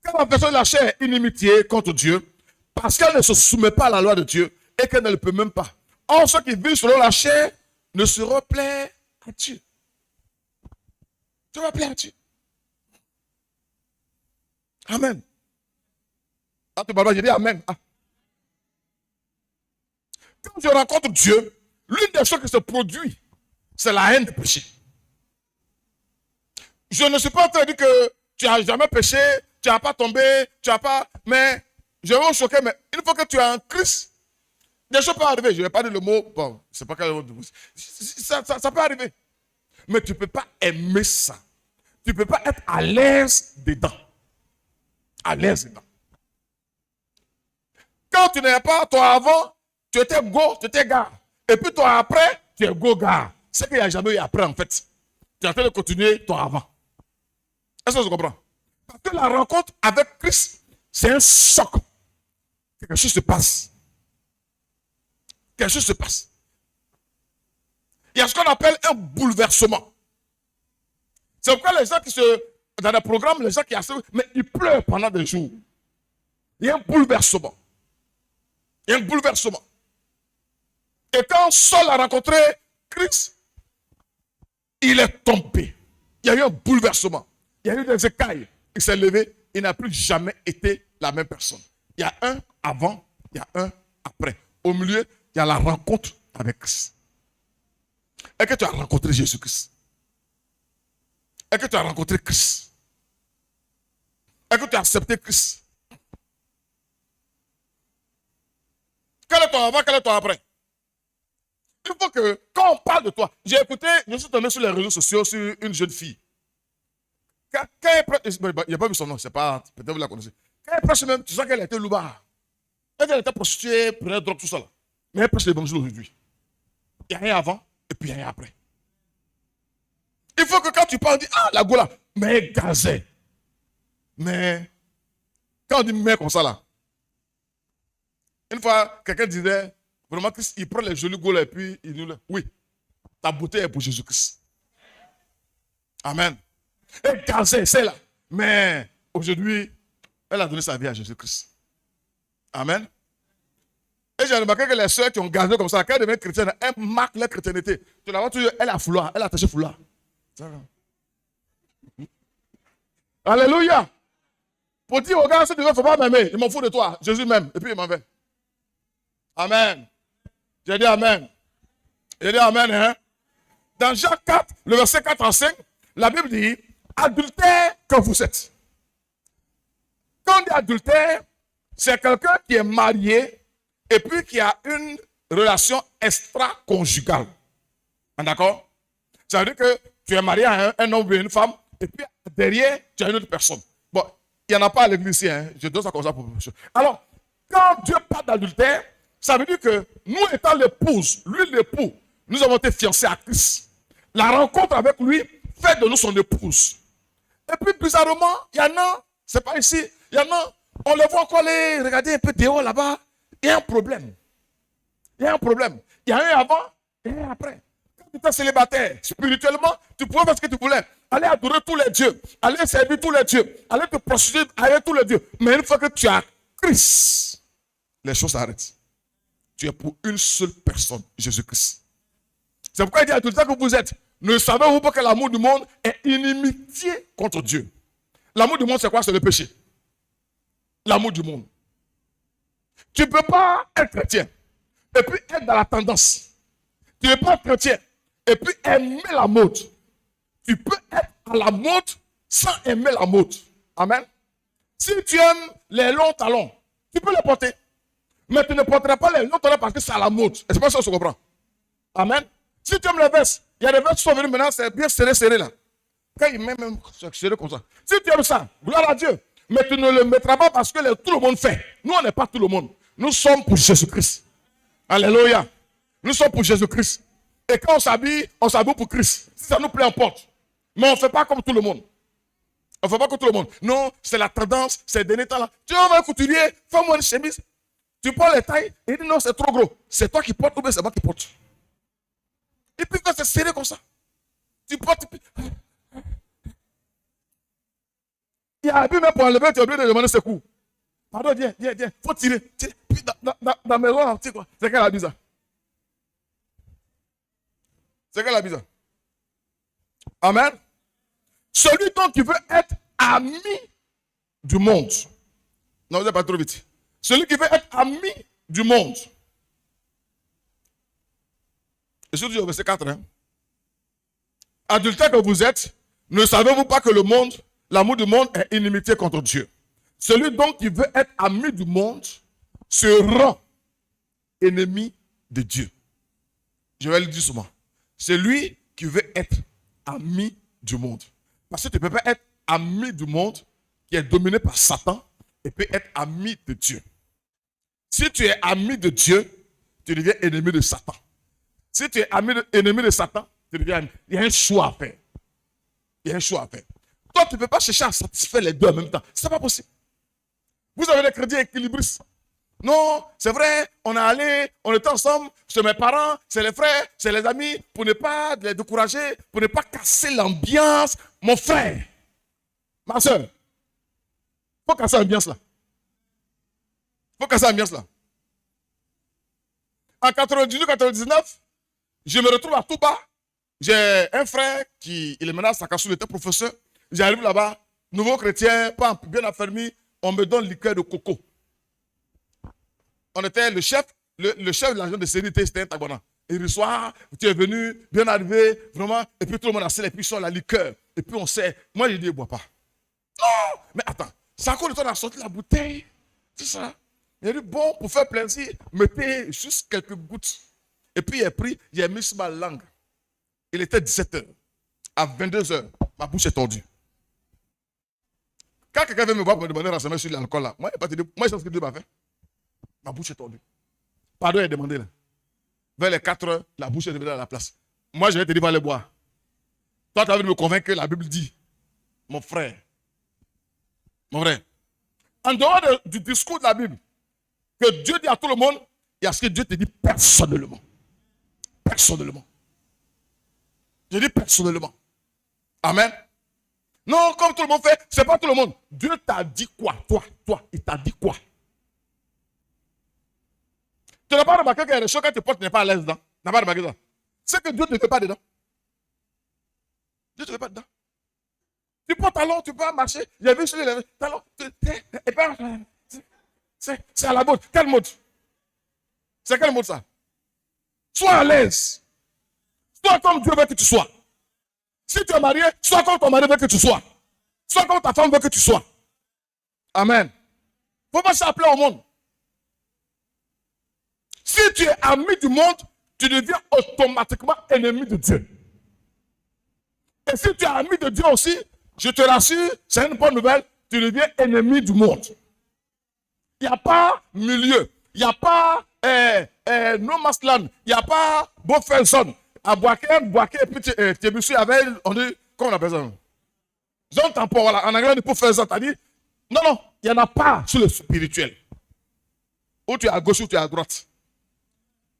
Quand la personne de la chair est inimitié contre Dieu, parce qu'elle ne se soumet pas à la loi de Dieu et qu'elle ne le peut même pas. Or, ceux qui vivent selon la chair ne seront plaît à Dieu. Tu vas plaire à Dieu. Amen. Ah, tu m'as dit Amen. Ah. Quand je rencontre Dieu, l'une des choses qui se produit, c'est la haine du péché. Je ne suis pas en train de dire que tu n'as jamais péché, tu n'as pas tombé, tu n'as pas. Mais je vais vous choquer, mais une fois que tu es en Christ, des choses peuvent arriver. Je ne vais pas dire le mot, bon, c'est pas quel mot. Ça peut arriver. Mais tu ne peux pas aimer ça. Tu ne peux pas être à l'aise dedans. À l'aise dedans. Quand tu n'es pas, toi avant, tu étais go, tu étais gars. Et puis toi après, tu es go gars. C'est qu'il n'y a jamais eu après en fait. Tu es en train de continuer toi avant. Est-ce que tu comprends? Parce que la rencontre avec Christ, c'est un choc. Quelque chose se passe. Quelque chose se passe. Il y a ce qu'on appelle un bouleversement. C'est pourquoi les gens qui se... Dans les programmes, les gens qui assistent, mais ils pleurent pendant des jours. Il y a un bouleversement. Il y a un bouleversement. Et quand Saul a rencontré Christ, il est tombé. Il y a eu un bouleversement. Il y a eu des écailles. Il s'est levé. Il n'a plus jamais été la même personne. Il y a un avant, il y a un après. Au milieu, il y a la rencontre avec Christ. Est-ce que tu as rencontré Jésus-Christ? Est-ce que tu as rencontré Christ? Est-ce que tu as accepté Christ? Quel est ton avant, quel est ton après? Il faut que, quand on parle de toi, j'ai écouté, je suis tombé sur les réseaux sociaux sur une jeune fille. Quand elle prêche, il n'y a pas vu son nom, c'est pas, peut-être vous la connaissez. Quand elle prêche même, tu sens qu'elle était louba. Elle était prostituée, prenait drogue, tout ça là. Mais elle prêche l'évangile aujourd'hui. Il n'y a rien avant et puis il n'y a rien après. Il faut que quand tu parles, on dit, ah, la gola, mais elle gazait. Mais, quand on dit mais comme ça là, une fois, quelqu'un disait, vraiment, Christ, il prend les jolis golas et puis il dit, oui, ta beauté est pour Jésus-Christ. Amen. Elle gazait, c'est là. Mais, aujourd'hui, elle a donné sa vie à Jésus-Christ. Amen. Et j'ai remarqué que les soeurs qui ont gazé comme ça, quand elles deviennent chrétiennes, elles marquent leur chrétienté. Tu la vois toujours, elle a foulard, elle a attaché foulard. Alléluia. Pour dire aux gars, si tu ne veux pas m'aimer, il m'en fout de toi. Jésus m'aime. Et puis il m'en va. Amen. J'ai dit Amen. J'ai dit Amen. Hein? Dans Jacques 4, le verset 4 à 5, la Bible dit, adultère que vous êtes. Quand on dit adultère, c'est quelqu'un qui est marié et puis qui a une relation extra-conjugale. D'accord? Ça veut dire que tu es marié à un homme ou une femme et puis derrière, tu as une autre personne. Bon, il n'y en a pas à l'église ici. Hein? Je donne ça comme ça pour vous. Alors, quand Dieu parle d'adultère, ça veut dire que nous étant l'épouse, lui l'époux, nous avons été fiancés à Christ. La rencontre avec lui fait de nous son épouse. Et puis bizarrement, il y en a, c'est pas ici, il y en a, on les voit encore aller regarder un peu dehors là-bas. Il y a un problème. Il y a un problème. Il y a un avant et un après. Quand tu étais célibataire, spirituellement, tu pouvais faire ce que tu voulais. Aller adorer tous les dieux. Aller servir tous les dieux. Aller te prostituer avec tous les dieux. Mais une fois que tu as Christ, les choses s'arrêtent. Tu es pour une seule personne, Jésus-Christ. C'est pourquoi il dit à tout le temps que vous êtes. Ne savez-vous pas que l'amour du monde est inimitié contre Dieu? L'amour du monde, c'est quoi? C'est le péché. L'amour du monde. Tu ne peux pas être chrétien et puis être dans la tendance. Tu ne peux pas être chrétien et puis aimer la mode. Tu peux être à la mode sans aimer la mode. Amen. Si tu aimes les longs talons, tu peux les porter. Mais tu ne porteras pas les longs talons parce que c'est à la mode. Et c'est pas ça que je comprends. Amen. Si tu aimes les vestes, il y a des vestes qui sont venues maintenant, c'est bien serré là. Quand il met même serré comme ça. Si tu aimes ça, gloire à Dieu. Mais tu ne le mettras pas parce que tout le monde fait. Nous, on n'est pas tout le monde. Nous sommes pour Jésus-Christ. Alléluia. Nous sommes pour Jésus-Christ. Et quand on s'habille pour Christ. Si ça nous plaît, on porte. Mais on ne fait pas comme tout le monde. On ne fait pas comme tout le monde. Non, c'est la tendance, c'est le dernier temps là. Tu vas un couturier, fais-moi une chemise. Tu prends les tailles, et il dit non, c'est trop gros. C'est toi qui portes ou bien c'est moi qui porte. Et puis quand c'est serré comme ça, tu portes. Il y a un but même pour enlever, tu es obligé de demander ses coups. Pardon, viens. Faut tirer. Puis dans la maison, tu sais quoi? C'est qu'elle a dit ça. C'est qu'elle a dit ça. Amen. Celui donc qui veut être ami du monde. Non, vous n'êtes pas trop vite. Celui qui veut être ami du monde. Et surtout au verset 4. Hein? Adultère que vous êtes, ne savez-vous pas que l'amour du monde est inimitié contre Dieu? Celui donc qui veut être ami du monde se rend ennemi de Dieu. Je vais le dire souvent. Celui qui veut être ami du monde. Parce que tu ne peux pas être ami du monde qui est dominé par Satan et puis être ami de Dieu. Si tu es ami de Dieu, tu deviens ennemi de Satan. Si tu es ennemi de Satan, tu deviens ami. Il y a un choix à faire. Il y a un choix à faire. Toi, tu ne peux pas chercher à satisfaire les deux en même temps. Ce n'est pas possible. Vous avez des crédits équilibristes. Non, c'est vrai, on est allé, on était ensemble, c'est mes parents, c'est les frères, c'est les amis, pour ne pas les décourager, pour ne pas casser l'ambiance. Mon frère, ma soeur, il faut casser l'ambiance là. Il faut casser l'ambiance là. En 98-99, je me retrouve à Touba. J'ai un frère qui, il est maintenant à Sakassou, il était professeur. J'arrive là-bas, nouveau chrétien, pas bien affermi, on me donne liqueur de coco. On était le chef de l'agent de sécurité, c'était un Tagwana. Il reçoit, tu es venu, bien arrivé, vraiment, et puis tout le monde a scellé, et puis sur la liqueur, et puis on sait. Moi, j'ai dit, ne bois pas. Non, mais attends, c'est encore le temps de sortir la bouteille, c'est ça. Il a dit, bon, pour faire plaisir, mettez juste quelques gouttes. Et puis, il a pris, il a mis sur ma langue. Il était 17h. À 22h, ma bouche est tordue. Quand quelqu'un vient me voir pour me demander un renseignement sur l'alcool, là, moi, je sais ce que Dieu m'a fait. Ma bouche est tordue. Pardon, il a demandé là. Vers les 4h, la bouche est revenue à la place. Moi, je vais te dire, va aller boire. Toi, tu as envie de me convaincre que la Bible dit, mon frère, en dehors du discours de la Bible, que Dieu dit à tout le monde, il y a ce que Dieu te dit personnellement. Personnellement. Je dis personnellement. Amen. Non, comme tout le monde fait, c'est pas tout le monde. Dieu t'a dit quoi? Toi, il t'a dit quoi? Tu n'as pas remarqué qu'il y a des choses quand tu portes, tu n'es pas à l'aise dedans. Tu n'as pas remarqué ça. C'est que Dieu ne te fait pas dedans. Dieu ne te fait pas dedans. Tu portes talons, tu peux marcher. J'ai vu sur les talons. C'est à la mode. Quelle mode? C'est quelle mode ça? Sois à l'aise. Sois comme Dieu veut que tu sois. Si tu es marié, sois comme ton mari veut que tu sois. Sois comme ta femme veut que tu sois. Amen. Il ne faut pas s'appeler au monde. Si tu es ami du monde, tu deviens automatiquement ennemi de Dieu. Et si tu es ami de Dieu aussi, je te rassure, c'est une bonne nouvelle, tu deviens ennemi du monde. Il n'y a pas milieu. Il n'y a pas no man's land. Il n'y a pas buffer zone. À Boaké, et puis tu es monsieur avec, on dit, comment on appelle ça? Zone tampon, voilà. En anglais, on dit buffer zone. T'as dit, non, il n'y en a pas sur le spirituel. Ou tu es à gauche ou tu es à droite.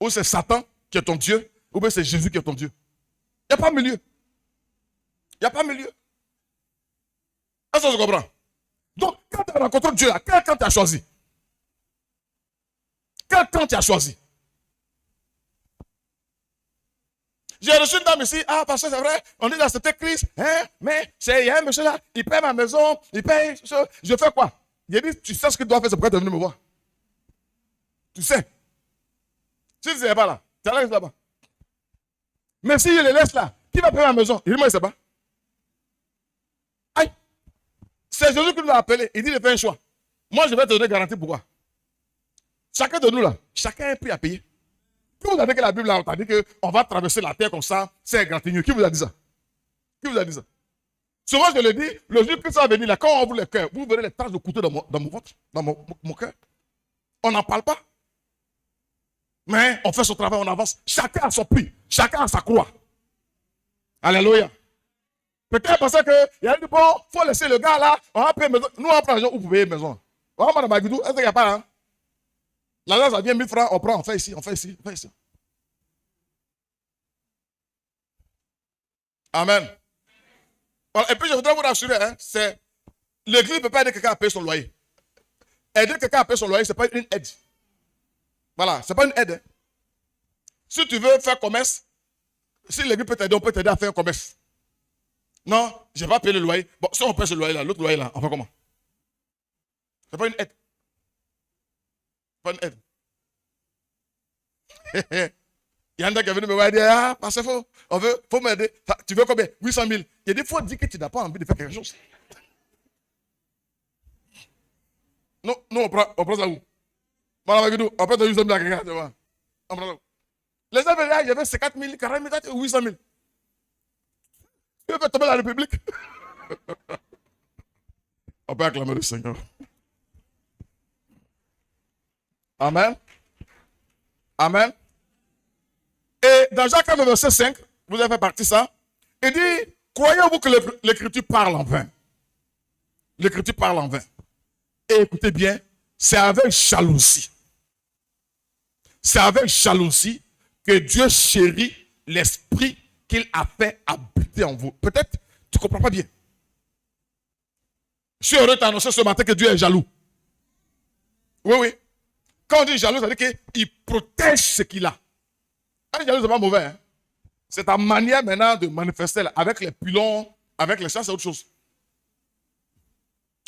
Ou c'est Satan qui est ton Dieu, ou bien c'est Jésus qui est ton Dieu. Il n'y a pas milieu. Il n'y a pas milieu. Est-ce que tu comprends? Donc, quand tu as rencontré Dieu, là, quel camp tu as choisi? Quel camp tu as choisi? J'ai reçu une dame ici, parce que c'est vrai, on est dans cette crise, mais il y a un monsieur là, il paye ma maison, il paye, je fais quoi? Il a dit, tu sais ce que tu dois faire, c'est pourquoi tu es venu me voir. Tu sais. Si tu ne sais pas là, tu laisses là-bas. Mais si je les laisse là, qui va payer ma maison? Il dit, moi, je ne sais pas. Aïe! C'est Jésus qui nous a appelé. Il dit de faire un choix. Moi, je vais te donner garantie pourquoi. Chacun de nous là, chacun a un prix à payer. Qui vous a dit que la Bible là, on t'a dit qu'on va traverser la terre comme ça, c'est un grand Qui vous a dit ça? Qui vous a dit ça? Souvent, je le dis, le jour que ça va venir là, quand on ouvre le cœur, vous verrez les traces de couteau dans mon ventre, dans mon cœur. On n'en parle pas. Mais on fait son travail, on avance. Chacun a son prix. Chacun a sa croix. Alléluia. Peut-être parce qu'il y a dit, bon, il faut laisser le gars là, on va payer maison. Nous, on prend l'argent où vous payez maison. On va dans Bagidou, est-ce qu'il n'y a pas, hein? L'argent, ça vient 1000 francs, on prend, on fait ici, on fait ici, on fait ici. Amen. Voilà. Et puis, je voudrais vous rassurer, hein, c'est l'église ne peut pas aider quelqu'un à payer son loyer. Aider quelqu'un à payer son loyer, ce n'est pas une aide. Voilà, ce n'est pas une aide. Hein. Si tu veux faire commerce, si l'église peut t'aider, on peut t'aider à faire un commerce. Non, je ne vais pas payer le loyer. Bon, si on paye ce loyer là, l'autre loyer là, on fait comment? Ce n'est pas une aide. Pas une aide. Il y en a qui est venu me voir et dire, parce qu'il faut m'aider. Tu veux combien? 800 000. Il y a des fois, dit que tu n'as pas envie de faire quelque chose. Non, on prend ça où? On prend 800 000 à quelqu'un, tu vois. On prend ça où? Les gens venaient, il y avait 50 000, 40 000, 800 000. Tu veux faire tomber la République? On peut acclamer le Seigneur. Amen. Amen. Et dans Jacques 4, verset 5, vous avez fait partie de ça, il dit, croyez-vous que l'écriture parle en vain? L'écriture parle en vain. Et écoutez bien, c'est avec jalousie. C'est avec jalousie que Dieu chérit l'esprit qu'il a fait habiter en vous. Peut-être tu ne comprends pas bien. Je suis heureux de t'annoncer ce matin que Dieu est jaloux. Oui. Quand on dit jaloux, ça veut dire qu'il protège ce qu'il a. Quand on dit jaloux, c'est pas mauvais. Hein? C'est ta manière maintenant de manifester là, avec les pilons, avec les chats, c'est autre chose.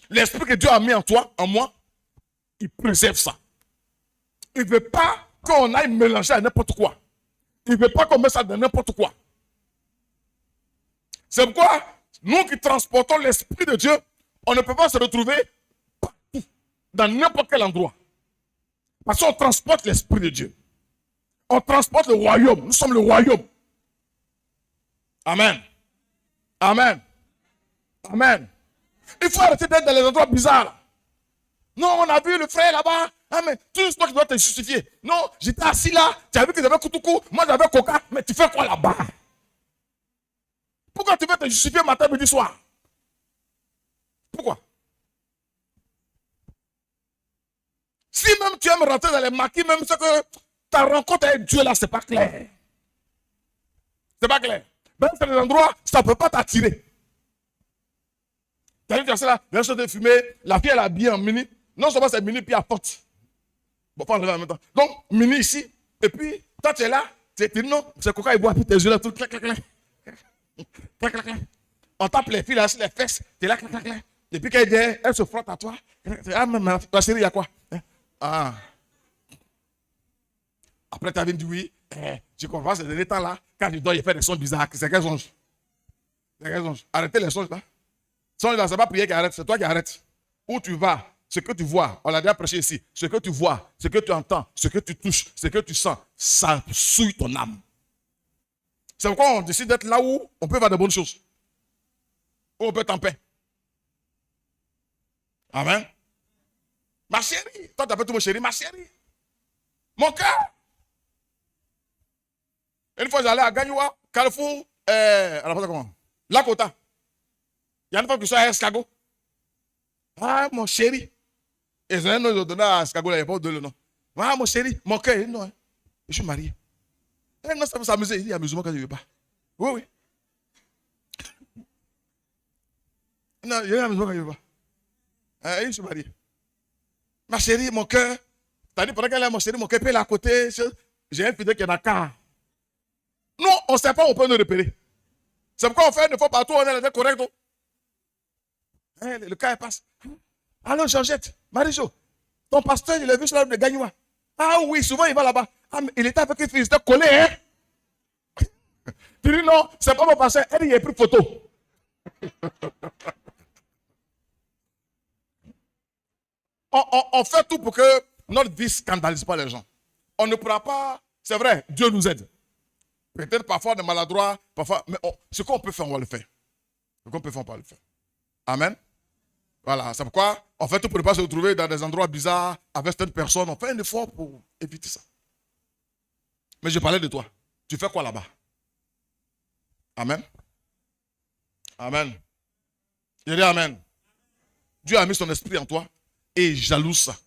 L'esprit que Dieu a mis en toi, en moi, il préserve ça. Il ne veut pas qu'on aille mélanger à n'importe quoi. Il ne veut pas qu'on mette ça dans n'importe quoi. C'est pourquoi, nous qui transportons l'Esprit de Dieu, on ne peut pas se retrouver partout, dans n'importe quel endroit. Parce qu'on transporte l'Esprit de Dieu. On transporte le royaume. Nous sommes le royaume. Amen. Amen. Amen. Il faut arrêter d'être dans les endroits bizarres. Non, on a vu le frère là-bas. Ah, mais tout toi qui dois te justifier. Non, j'étais assis là. Tu as vu que j'avais Koutoukou. Moi, j'avais Coca. Mais tu fais quoi là-bas? Pourquoi tu veux te justifier matin, midi, soir? Pourquoi? Si même tu aimes rentrer dans les maquis, même ce que ta rencontre avec Dieu là, c'est pas clair. C'est pas clair. Même dans les endroits, ça ne peut pas t'attirer. Tu as vu, tu as là, bien sûr de fumer, la fille elle est habillée en mini. Non seulement c'est mini, puis elle porte. Bon, pas enlever en même temps. Donc, mini ici, et puis, toi tu es là, tu dis non, c'est Coca, il boit, puis tes yeux là, tout, clac, clac, clac. Clac, clac, clac. On tape les filles là sur les fesses, tu es là, clac, clac, clac. Et puis quand elle se frotte à toi, ah, ma chérie, il y a quoi? Ah. Après, tu as dit oui, je comprends, c'est des temps là, quand je dois y faire des sons bizarres, c'est quel songe? C'est quel songe? Arrêtez les songes là. Songe là, c'est pas prier qui arrête, c'est toi qui arrête. Où tu vas, ce que tu vois, on l'a déjà prêché ici, ce que tu vois, ce que tu entends, ce que tu touches, ce que tu sens, ça souille ton âme. C'est pourquoi on décide d'être là où on peut faire de bonnes choses. Où on peut être en paix. Amen. Ma chérie, toi tu appelles tout mon chéri, ma chérie. Mon cœur. Une fois j'allais à Gagnoua, Carrefour, alors comment? Lakota. Il y a une fois que je suis à Escago. Ah, mon chéri. Et j'ai un nom donné à Escago, là, il n'y a pas de le nom. Ah, mon chéri, mon cœur, non, hein. Je suis marié. Et non, ça peut s'amuser. Il dit amusement quand je ne veux pas. Oui, oui. Non, il y a un amusement quand je ne veux pas. Je suis marié. Ma chérie, mon cœur. T'as dit pendant qu'elle est mon chéri, mon cœur, puis là à côté, j'ai un fidèle qui est dans le car. Non, on ne sait pas où on peut nous repérer. C'est pourquoi on fait une fois partout, on est correct. Le cas passe. Alors, Georgette, Marie-Jo, ton pasteur, il a vu sur l'arbre de Gagnoua. Ah oui, souvent il va là-bas. Ah, mais il était avec une fille, il était collé, hein? Tu dis non, c'est pas mon pasteur, elle, il a pris photo. On fait tout pour que notre vie ne scandalise pas les gens. On ne pourra pas, c'est vrai, Dieu nous aide. Peut-être parfois on est maladroit, parfois, mais ce qu'on peut faire, on va le faire. Ce qu'on peut faire, on va le faire. Amen. Voilà, c'est pourquoi on fait tout pour ne pas se retrouver dans des endroits bizarres avec certaines personnes. On fait un effort pour éviter ça. Mais je parlais de toi. Tu fais quoi là-bas? Amen. Amen. Je dis amen. Dieu a mis son esprit en toi et il jalouse ça.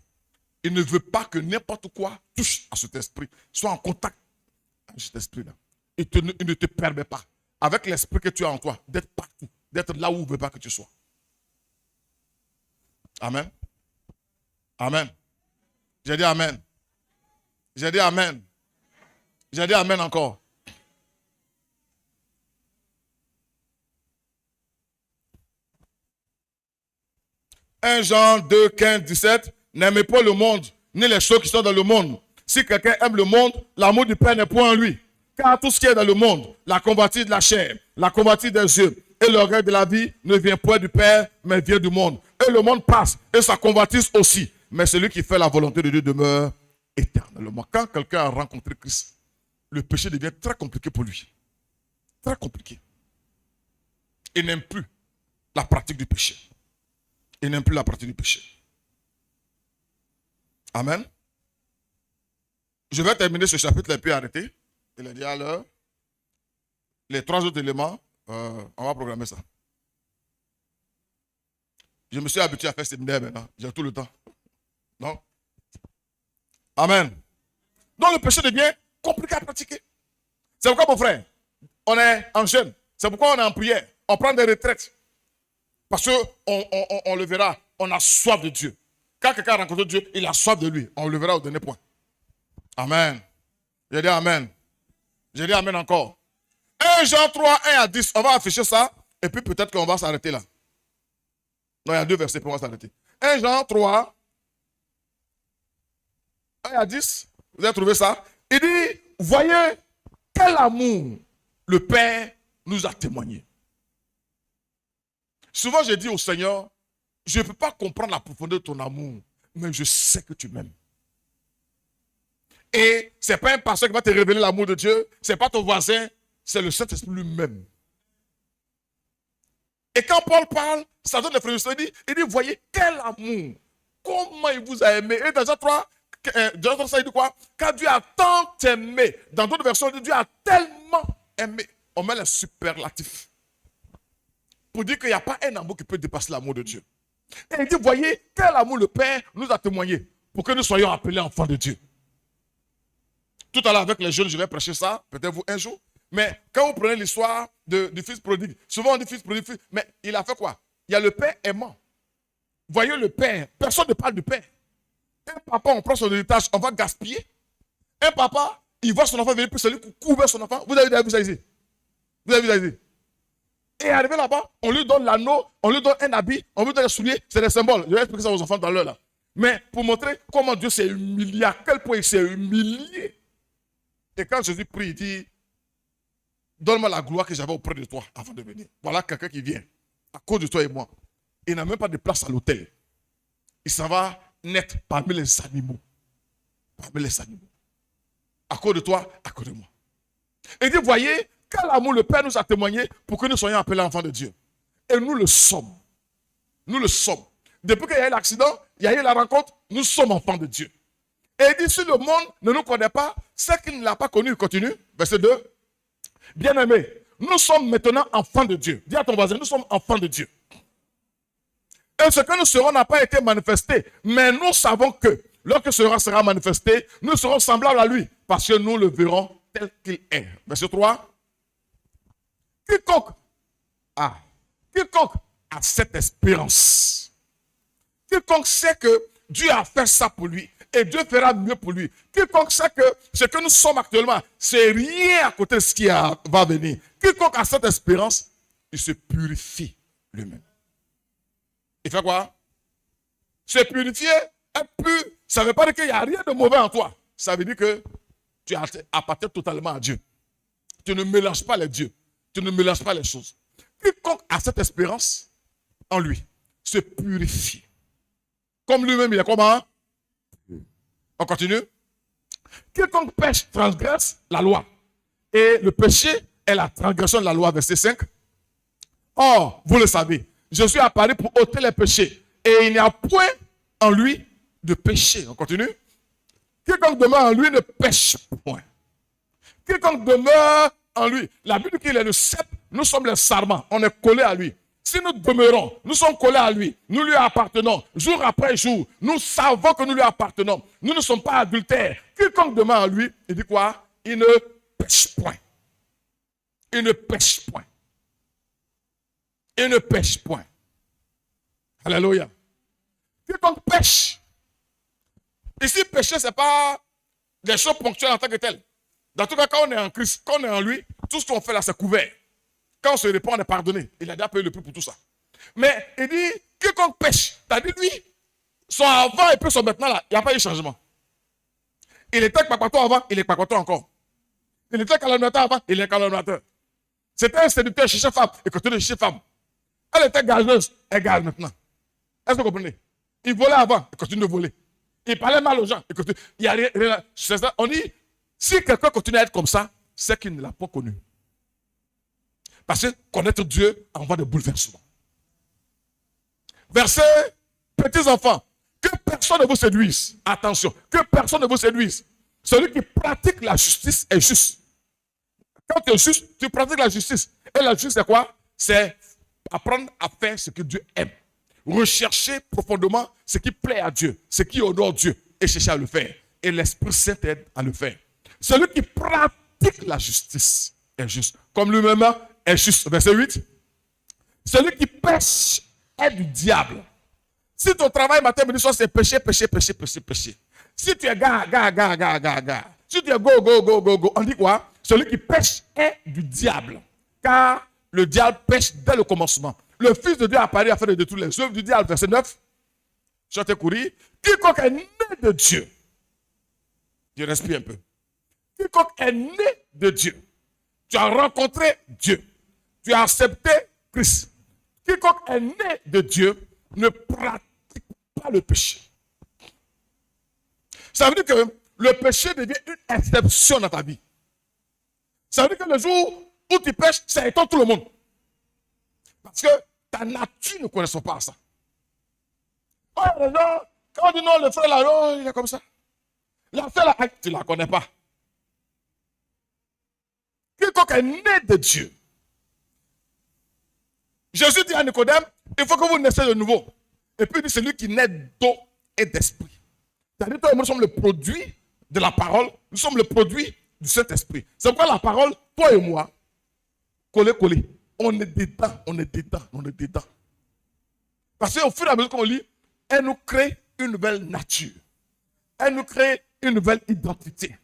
Il ne veut pas que n'importe quoi touche à cet esprit, soit en contact avec cet esprit-là. Il ne te permet pas, avec l'esprit que tu as en toi, d'être partout, d'être là où il ne veut pas que tu sois. Amen. Amen. J'ai dit amen. J'ai dit amen. J'ai dit amen encore. Un Jean 2, 15, 17. N'aimez pas le monde, ni les choses qui sont dans le monde. Si quelqu'un aime le monde, l'amour du Père n'est point en lui. Car tout ce qui est dans le monde, la convoitise de la chair, la convoitise des yeux et l'orgueil de la vie ne vient point du Père, mais vient du monde. Et le monde passe, et sa convoitise aussi. Mais celui qui fait la volonté de Dieu demeure éternellement. Quand quelqu'un a rencontré Christ, le péché devient très compliqué pour lui. Très compliqué. Il n'aime plus la pratique du péché. Il n'aime plus la pratique du péché. Amen. Je vais terminer ce chapitre et puis arrêter. Il est déjà à l'heure. Les 3 autres éléments, on va programmer ça. Je me suis habitué à faire ce séminaire maintenant. J'ai tout le temps. Non? Amen. Donc le péché devient compliqué à pratiquer. C'est pourquoi, mon frère, on est en jeûne. C'est pourquoi on est en prière. On prend des retraites. Parce qu'on le verra, on a soif de Dieu. Quand quelqu'un a rencontré Dieu, il a soif de lui. On le verra au dernier point. Amen. J'ai dit Amen. J'ai dit Amen encore. 1 Jean 3, 1 à 10. On va afficher ça. Et puis peut-être qu'on va s'arrêter là. Non, il y a 2 versets pour on va s'arrêter. 1 Jean 3, 1 à 10. Vous avez trouvé ça? Il dit, voyez quel amour le Père nous a témoigné. Souvent, j'ai dit au Seigneur, je ne peux pas comprendre la profondeur de ton amour, mais je sais que tu m'aimes. Et ce n'est pas un pasteur qui va te révéler l'amour de Dieu, ce n'est pas ton voisin, c'est le Saint-Esprit lui-même. Et quand Paul parle, ça donne des frères, il dit, voyez quel amour, comment il vous a aimé. Et dans Jean 3, ça dit quoi? Car Dieu a tant aimé. Dans d'autres versions, Dieu a tellement aimé. On met le superlatif. Pour dire qu'il n'y a pas un amour qui peut dépasser l'amour de Dieu. Et il dit, voyez, quel amour le Père nous a témoigné pour que nous soyons appelés enfants de Dieu. Tout à l'heure avec les jeunes, je vais prêcher ça, peut-être vous un jour. Mais quand vous prenez l'histoire du fils prodigue, souvent on dit fils prodigue, mais il a fait quoi? Il y a le Père aimant. Voyez le Père, personne ne parle du Père. Un papa, on prend son héritage, on va gaspiller. Un papa, il voit son enfant venir, puis c'est lui qui couvre son enfant. Vous avez vu ça ici? Vous avez vu ça ici? Et arrivé là-bas, on lui donne l'anneau, on lui donne un habit, on lui donne les souliers, c'est des symboles. Je vais expliquer ça aux enfants tout à l'heure là. Mais pour montrer comment Dieu s'est humilié, à quel point il s'est humilié. Et quand Jésus prie, il dit, donne-moi la gloire que j'avais auprès de toi avant de venir. Voilà quelqu'un qui vient, à cause de toi et moi. Il n'a même pas de place à l'autel. Il s'en va net parmi les animaux. Parmi les animaux. À cause de toi, à cause de moi. Et il dit, voyez, quel amour le Père nous a témoigné pour que nous soyons appelés enfants de Dieu. Et nous le sommes. Nous le sommes. Depuis qu'il y a eu l'accident, il y a eu la rencontre, nous sommes enfants de Dieu. Et il dit, si le monde ne nous connaît pas, c'est qu'il ne l'a pas connu. Il continue. Verset 2. Bien-aimés, nous sommes maintenant enfants de Dieu. Dis à ton voisin, nous sommes enfants de Dieu. Et ce que nous serons n'a pas été manifesté. Mais nous savons que lorsque ce sera manifesté, nous serons semblables à lui. Parce que nous le verrons tel qu'il est. Verset 3. Quiconque a cette espérance, quiconque sait que Dieu a fait ça pour lui et Dieu fera mieux pour lui, quiconque sait que ce que nous sommes actuellement, c'est rien à côté de ce qui va venir, quiconque a cette espérance, il se purifie lui-même. Il fait quoi? Se purifier, être pur, ça ne veut pas dire qu'il n'y a rien de mauvais en toi. Ça veut dire que tu appartiens totalement à Dieu. Tu ne mélanges pas les dieux. Tu ne mélanges pas les choses. Quiconque a cette espérance en lui se purifie. Comme lui-même, il est comment? On continue. Quiconque pêche transgresse la loi. Et le péché est la transgression de la loi, verset 5. Or, vous le savez, je suis apparu pour ôter les péchés. Et il n'y a point en lui de péché. On continue. Quiconque demeure en lui ne pêche point. Quiconque demeure en lui. La Bible dit qu'il est le cep, nous sommes les sarments, on est collés à lui. Si nous demeurons, nous sommes collés à lui, nous lui appartenons, jour après jour, nous savons que nous lui appartenons. Nous ne sommes pas adultères. Quiconque demeure en lui, il dit quoi? Il ne pêche point. Il ne pêche point. Il ne pêche point. Alléluia. Quiconque pêche. Ici, pécher, ce n'est pas des choses ponctuelles en tant que telles. Dans tout cas, quand on est en Christ, quand on est en lui, tout ce qu'on fait là, c'est couvert. Quand on se répand, on est pardonné. Il a déjà payé le prix pour tout ça. Mais il dit, quiconque pêche, c'est-à-dire lui, son avant et puis son maintenant là, il n'y a pas eu de changement. Il était kpakpato avant, il est kpakpato encore. Il était calomniateur avant, il est calomniateur. C'était un séducteur chez femme, il continue chez femme. Elle était gageuse, elle gage maintenant. Est-ce que vous comprenez? Il volait avant, il continue de voler. Il parlait mal aux gens, il continue. Il n'y a rien. C'est ça. On dit, si quelqu'un continue à être comme ça, c'est qu'il ne l'a pas connu. Parce que connaître Dieu envoie des bouleversements. Verset, petits enfants, que personne ne vous séduise. Attention, que personne ne vous séduise. Celui qui pratique la justice est juste. Quand tu es juste, tu pratiques la justice. Et la justice, c'est quoi? C'est apprendre à faire ce que Dieu aime. Rechercher profondément ce qui plaît à Dieu, ce qui honore Dieu, et chercher à le faire. Et l'Esprit Saint t'aide à le faire. Celui qui pratique la justice est juste. Comme lui-même est juste. Verset 8. Celui qui pêche est du diable. Si ton travail matin, midi, soir, c'est péché. Si tu es gars. Si tu es go. On dit quoi? Celui qui pêche est du diable. Car le diable pêche dès le commencement. Le Fils de Dieu a apparu afin de détruire les œuvres du diable. Verset 9. Je te courir. Quiconque est né de Dieu. Je respire un peu. Quiconque est né de Dieu. Tu as rencontré Dieu. Tu as accepté Christ. Quiconque est né de Dieu ne pratique pas le péché. Ça veut dire que le péché devient une exception dans ta vie. Ça veut dire que le jour où tu pêches, ça étonne tout le monde. Parce que ta nature ne correspond pas à ça. Oh, les gens, quand on dit non, le frère là, oh, il est comme ça. La sœur là, tu ne la connais pas. Quiconque est né de Dieu. Jésus dit à Nicodème, il faut que vous naissiez de nouveau. Et puis il dit, celui qui naît d'eau et d'esprit. C'est-à-dire que nous sommes le produit de la parole, nous sommes le produit du Saint-Esprit. C'est pourquoi la parole, toi et moi, collé, on est dedans. Parce qu'au fur et à mesure qu'on lit, elle nous crée une nouvelle nature. Elle nous crée une nouvelle identité.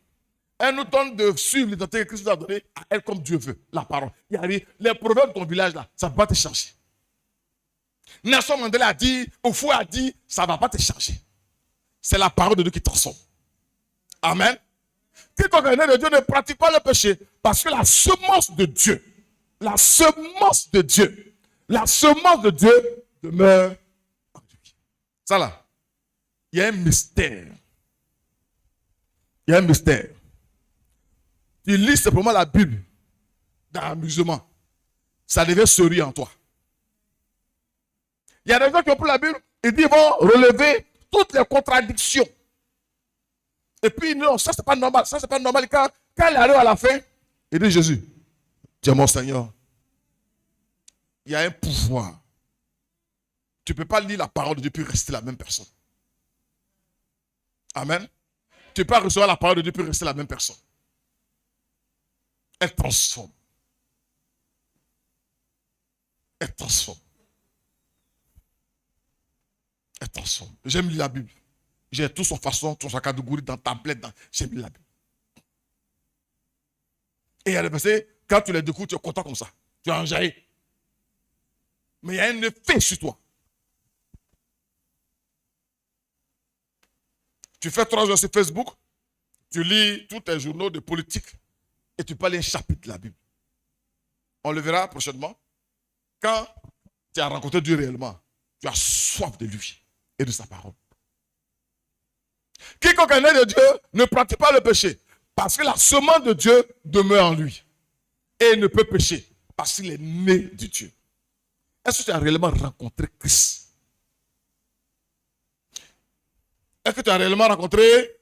Elle nous donne de suivre l'identité que Christ nous a donnée à elle comme Dieu veut, la parole. Il arrive, les proverbes de ton village là, ça ne va pas te changer. Nelson Mandela a dit, Oufou a dit, ça ne va pas te changer. C'est la parole de Dieu qui transforme. Amen. Quiconque est né de Dieu ne pratique pas le péché parce que la semence de Dieu demeure en Dieu. Ça là, il y a un mystère. Tu lis simplement la Bible dans l'amusement. Ça devait sourire en toi. Il y a des gens qui ont pris la Bible et disent, ils vont relever toutes les contradictions. Et puis, non, ça c'est pas normal. Quand il arrive à la fin, il dit, Jésus, tu es mon Seigneur. Il y a un pouvoir. Tu ne peux pas lire la parole de Dieu puis rester la même personne. Amen. Tu ne peux pas recevoir la parole de Dieu puis rester la même personne. Elle transforme. J'aime lire la Bible. J'ai tout son façon, tout son catégorie dans tablette. J'aime lire la Bible. Et il y a des versets, quand tu les découvres, tu es content comme ça. Tu es enjaillé. Mais il y a un effet sur toi. Tu fais 3 heures sur Facebook, tu lis tous tes journaux de politique et tu peux lire un chapitre de la Bible. On le verra prochainement. Quand tu as rencontré Dieu réellement, tu as soif de lui et de sa parole. Quiconque est né de Dieu ne pratique pas le péché parce que la semence de Dieu demeure en lui. Et il ne peut pécher parce qu'il est né de Dieu. Est-ce que tu as réellement rencontré Christ? Est-ce que tu as réellement rencontré?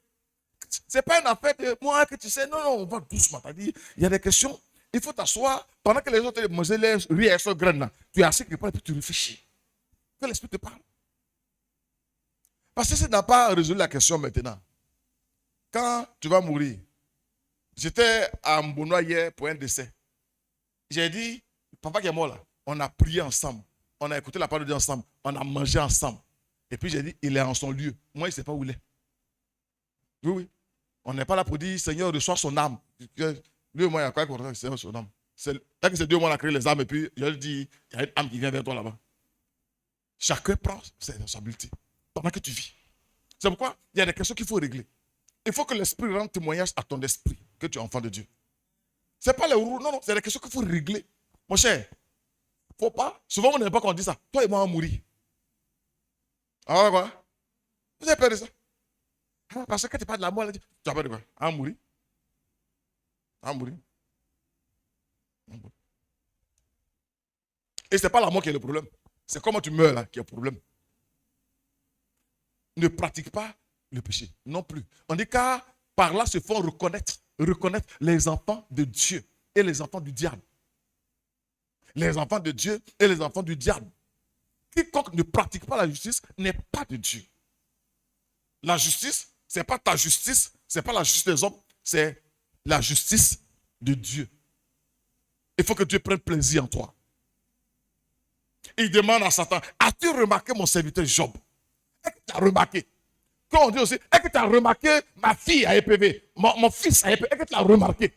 Ce n'est pas une affaire de moi que tu sais. Non, on va doucement. Il y a des questions. Il faut t'asseoir. Pendant que les autres mangent les riz et les graines, tu es assis quelque part et puis tu réfléchis. Que l'Esprit te parle. Parce que ça n'a pas résolu la question maintenant. Quand tu vas mourir, j'étais à Mbonoa hier pour un décès. J'ai dit, papa qui est mort là, on a prié ensemble. On a écouté la parole de Dieu ensemble. On a mangé ensemble. Et puis j'ai dit, il est en son lieu. Moi, il ne sait pas où il est. Oui. On n'est pas là pour dire, Seigneur, reçois son âme. Lui, moi, il y a quoi qu'on reçoit Seigneur, son âme. Tant que c'est Dieu, moi, on a créé les âmes. Et puis, je lui dis, il y a une âme qui vient vers toi là-bas. Chacun prend ses responsabilités pendant que tu vis. C'est pourquoi il y a des questions qu'il faut régler. Il faut que l'Esprit rende témoignage à ton esprit que tu es enfant de Dieu. Ce n'est pas les roues, non, c'est des questions qu'il faut régler. Mon cher, faut pas. Souvent, on n'aime pas qu'on dise ça. Toi et moi, on va mourir. Ah, quoi? Vous avez peur de ça? Parce que quand tu parles de la mort, tu as peur de quoi? On va mourir. Et ce n'est pas la mort qui est le problème. C'est comment tu meurs là qui est le problème. Ne pratique pas le péché non plus. On dit car par là se font reconnaître les enfants de Dieu et les enfants du diable. Les enfants de Dieu et les enfants du diable. Quiconque ne pratique pas la justice n'est pas de Dieu. La justice, ce n'est pas ta justice, ce n'est pas la justice des hommes, c'est la justice de Dieu. Il faut que Dieu prenne plaisir en toi. Il demande à Satan, as-tu remarqué mon serviteur Job? Est-ce que tu as remarqué? Quand on dit aussi, est-ce que tu as remarqué ma fille à EPV, mon fils à EPV, est-ce que tu l'as remarqué?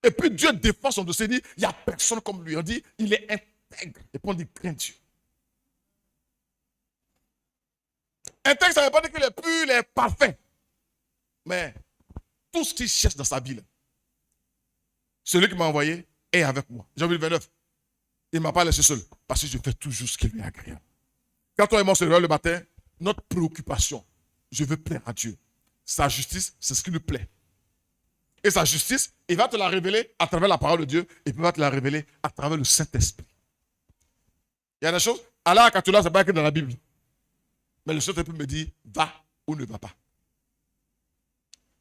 Et puis Dieu défend son dossier, dit, il n'y a personne comme lui. On dit, il est intègre. Et puis on dit, crains Dieu. Intègre, ça ne veut pas dire qu'il est pur, il est parfait. Mais tout ce qu'il cherche dans sa vie, là, celui qui m'a envoyé est avec moi. Jean 29. Il ne m'a pas laissé seul. Parce que je fais toujours ce qui lui est agréable. Quand toi et moi on se réveille le matin, notre préoccupation, je veux plaire à Dieu. Sa justice, c'est ce qui lui plaît. Et sa justice, il va te la révéler à travers la parole de Dieu et puis il va te la révéler à travers le Saint-Esprit. Il y a des choses, Allah Katula, ce n'est pas écrit dans la Bible. Mais le Saint-Esprit me dit, va ou ne va pas.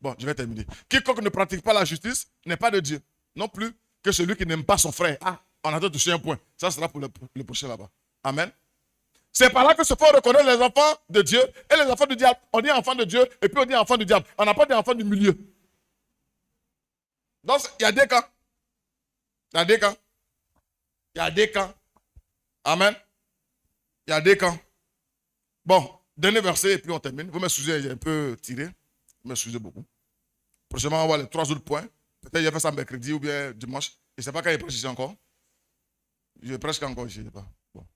Bon, je vais terminer. Quiconque ne pratique pas la justice n'est pas de Dieu. Non plus que celui qui n'aime pas son frère. Ah, on a touché un point. Ça sera pour le prochain là-bas. Amen. C'est par là que se faut reconnaître les enfants de Dieu et les enfants du diable. On dit enfants de Dieu et puis on dit enfants du diable. On n'a pas dit enfants du milieu. Donc, il y a des cas. Il y a des cas. Il y a des cas. Amen. Il y a des cas. Bon, dernier verset et puis on termine. Vous m'excusez, j'ai un peu tiré. Vous m'excusez beaucoup. Prochainement, on va voir les 3 autres points. Peut-être j'ai fait ça mercredi ou bien dimanche. Je ne sais pas quand il prêche ici encore. Je prêche encore ici, je ne sais pas. Bon.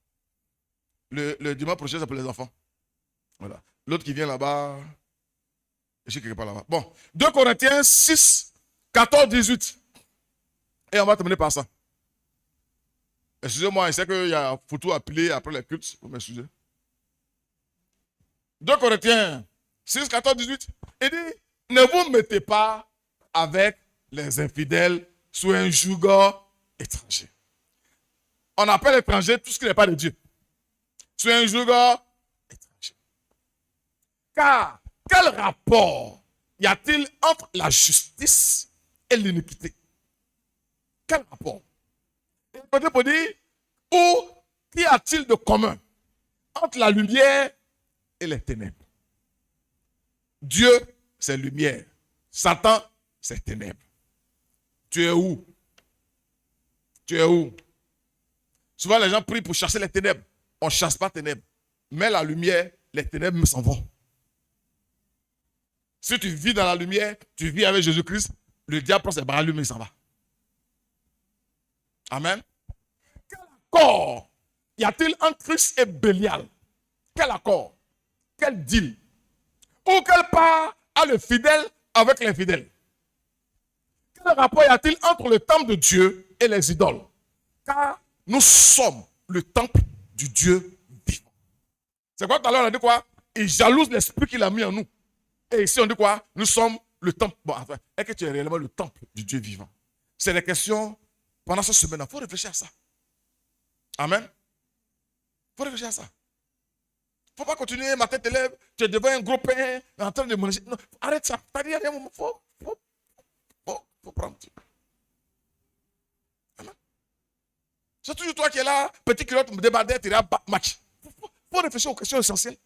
Le dimanche prochain, c'est pour les enfants. Voilà. L'autre qui vient là-bas, je suis quelque part là-bas. Bon. 2 Corinthiens 6, 14, 18. Et on va terminer par ça. Excusez-moi, je sais qu'il y a photo à piler après les cultes. Vous m'excusez. 2 Corinthiens 6, 14, 18. Il dit, ne vous mettez pas avec les infidèles sous un joug étranger. On appelle étranger tout ce qui n'est pas de Dieu. Sous un joug étranger. Car quel rapport y a-t-il entre la justice et l'iniquité? Quel rapport? Peut-être pour dire, où qu'y a-t-il de commun entre la lumière et les ténèbres? Dieu, c'est lumière. Satan, c'est ténèbres. Tu es où? Tu es où? Souvent, les gens prient pour chasser les ténèbres. On ne chasse pas les ténèbres. Mais la lumière, les ténèbres s'en vont. Si tu vis dans la lumière, tu vis avec Jésus-Christ, le diable prend ses bras allumés et il s'en va. Amen. Quel accord y a-t-il entre Christ et Bélial? Quel accord? Quel deal? Ou quelle part a le fidèle avec l'infidèle? Quel rapport y a-t-il entre le temple de Dieu et les idoles? Car nous sommes le temple du Dieu vivant. C'est quoi tout à l'heure on a dit quoi? Il jalouse l'esprit qu'il a mis en nous. Et ici on dit quoi? Nous sommes le temple. Bon, enfin, est-ce que tu es réellement le temple du Dieu vivant? C'est des questions pendant cette semaine. Il faut réfléchir à ça. Amen. Il faut réfléchir à ça. Il ne faut pas continuer, ma tête élève, tu es devant un gros pain en train de manger. Non, arrête ça. Il faut prendre. Amen. C'est toujours toi qui es là, petit culotte, me débardais, tu iras match. Il faut réfléchir aux questions essentielles.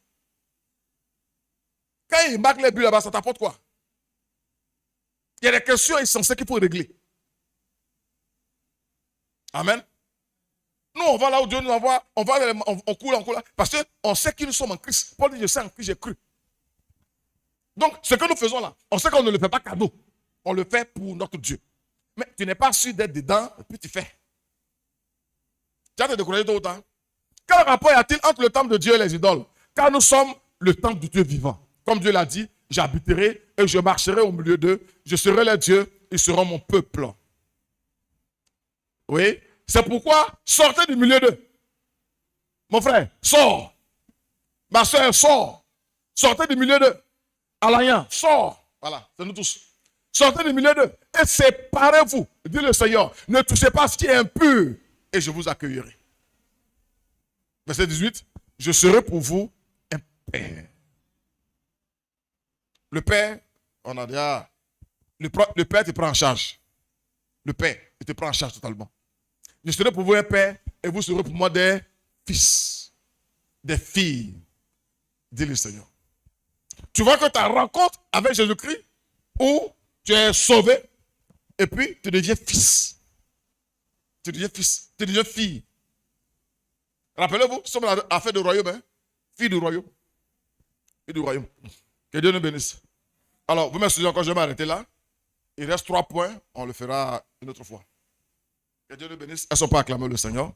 Quand il marque les buts là-bas, ça t'apporte quoi? Il y a des questions essentielles qu'il faut régler. Amen. Nous, on va là où Dieu nous envoie, on court là, parce qu'on sait qui nous sommes en Christ. Paul dit, je sais en Christ, j'ai cru. Donc, ce que nous faisons là, on sait qu'on ne le fait pas cadeau. On le fait pour notre Dieu. Mais tu n'es pas sûr d'être dedans, et puis tu fais. Tu as te décourager tôt ou tard. Quel rapport y a-t-il entre le temple de Dieu et les idoles? Car nous sommes le temple du Dieu vivant. Comme Dieu l'a dit, j'habiterai et je marcherai au milieu d'eux. Je serai leur Dieu, ils seront mon peuple. Oui. C'est pourquoi sortez du milieu d'eux. Mon frère, sors. Ma soeur, sors. Sortez du milieu d'eux. Alain, sors. Voilà, c'est nous tous. Sortez du milieu d'eux et séparez-vous, dit le Seigneur. Ne touchez pas ce qui est impur et je vous accueillerai. Verset 18. Je serai pour vous un père. Le père, on a déjà. Le père te prend en charge. Le père, il te prend en charge totalement. Je serai pour vous un père et vous serez pour moi des fils, des filles, dit le Seigneur. Tu vois que ta rencontre avec Jésus-Christ, où tu es sauvé, et puis tu deviens fils. Tu deviens fils, tu deviens fille. Rappelez-vous, nous sommes à la fête du royaume. Hein? Fille du royaume. Fille du royaume. Que Dieu nous bénisse. Alors, vous m'excusez encore, je vais m'arrêter là. Il reste 3 points, on le fera une autre fois. Que Dieu nous bénisse. Elles ne sont pas acclamées le Seigneur.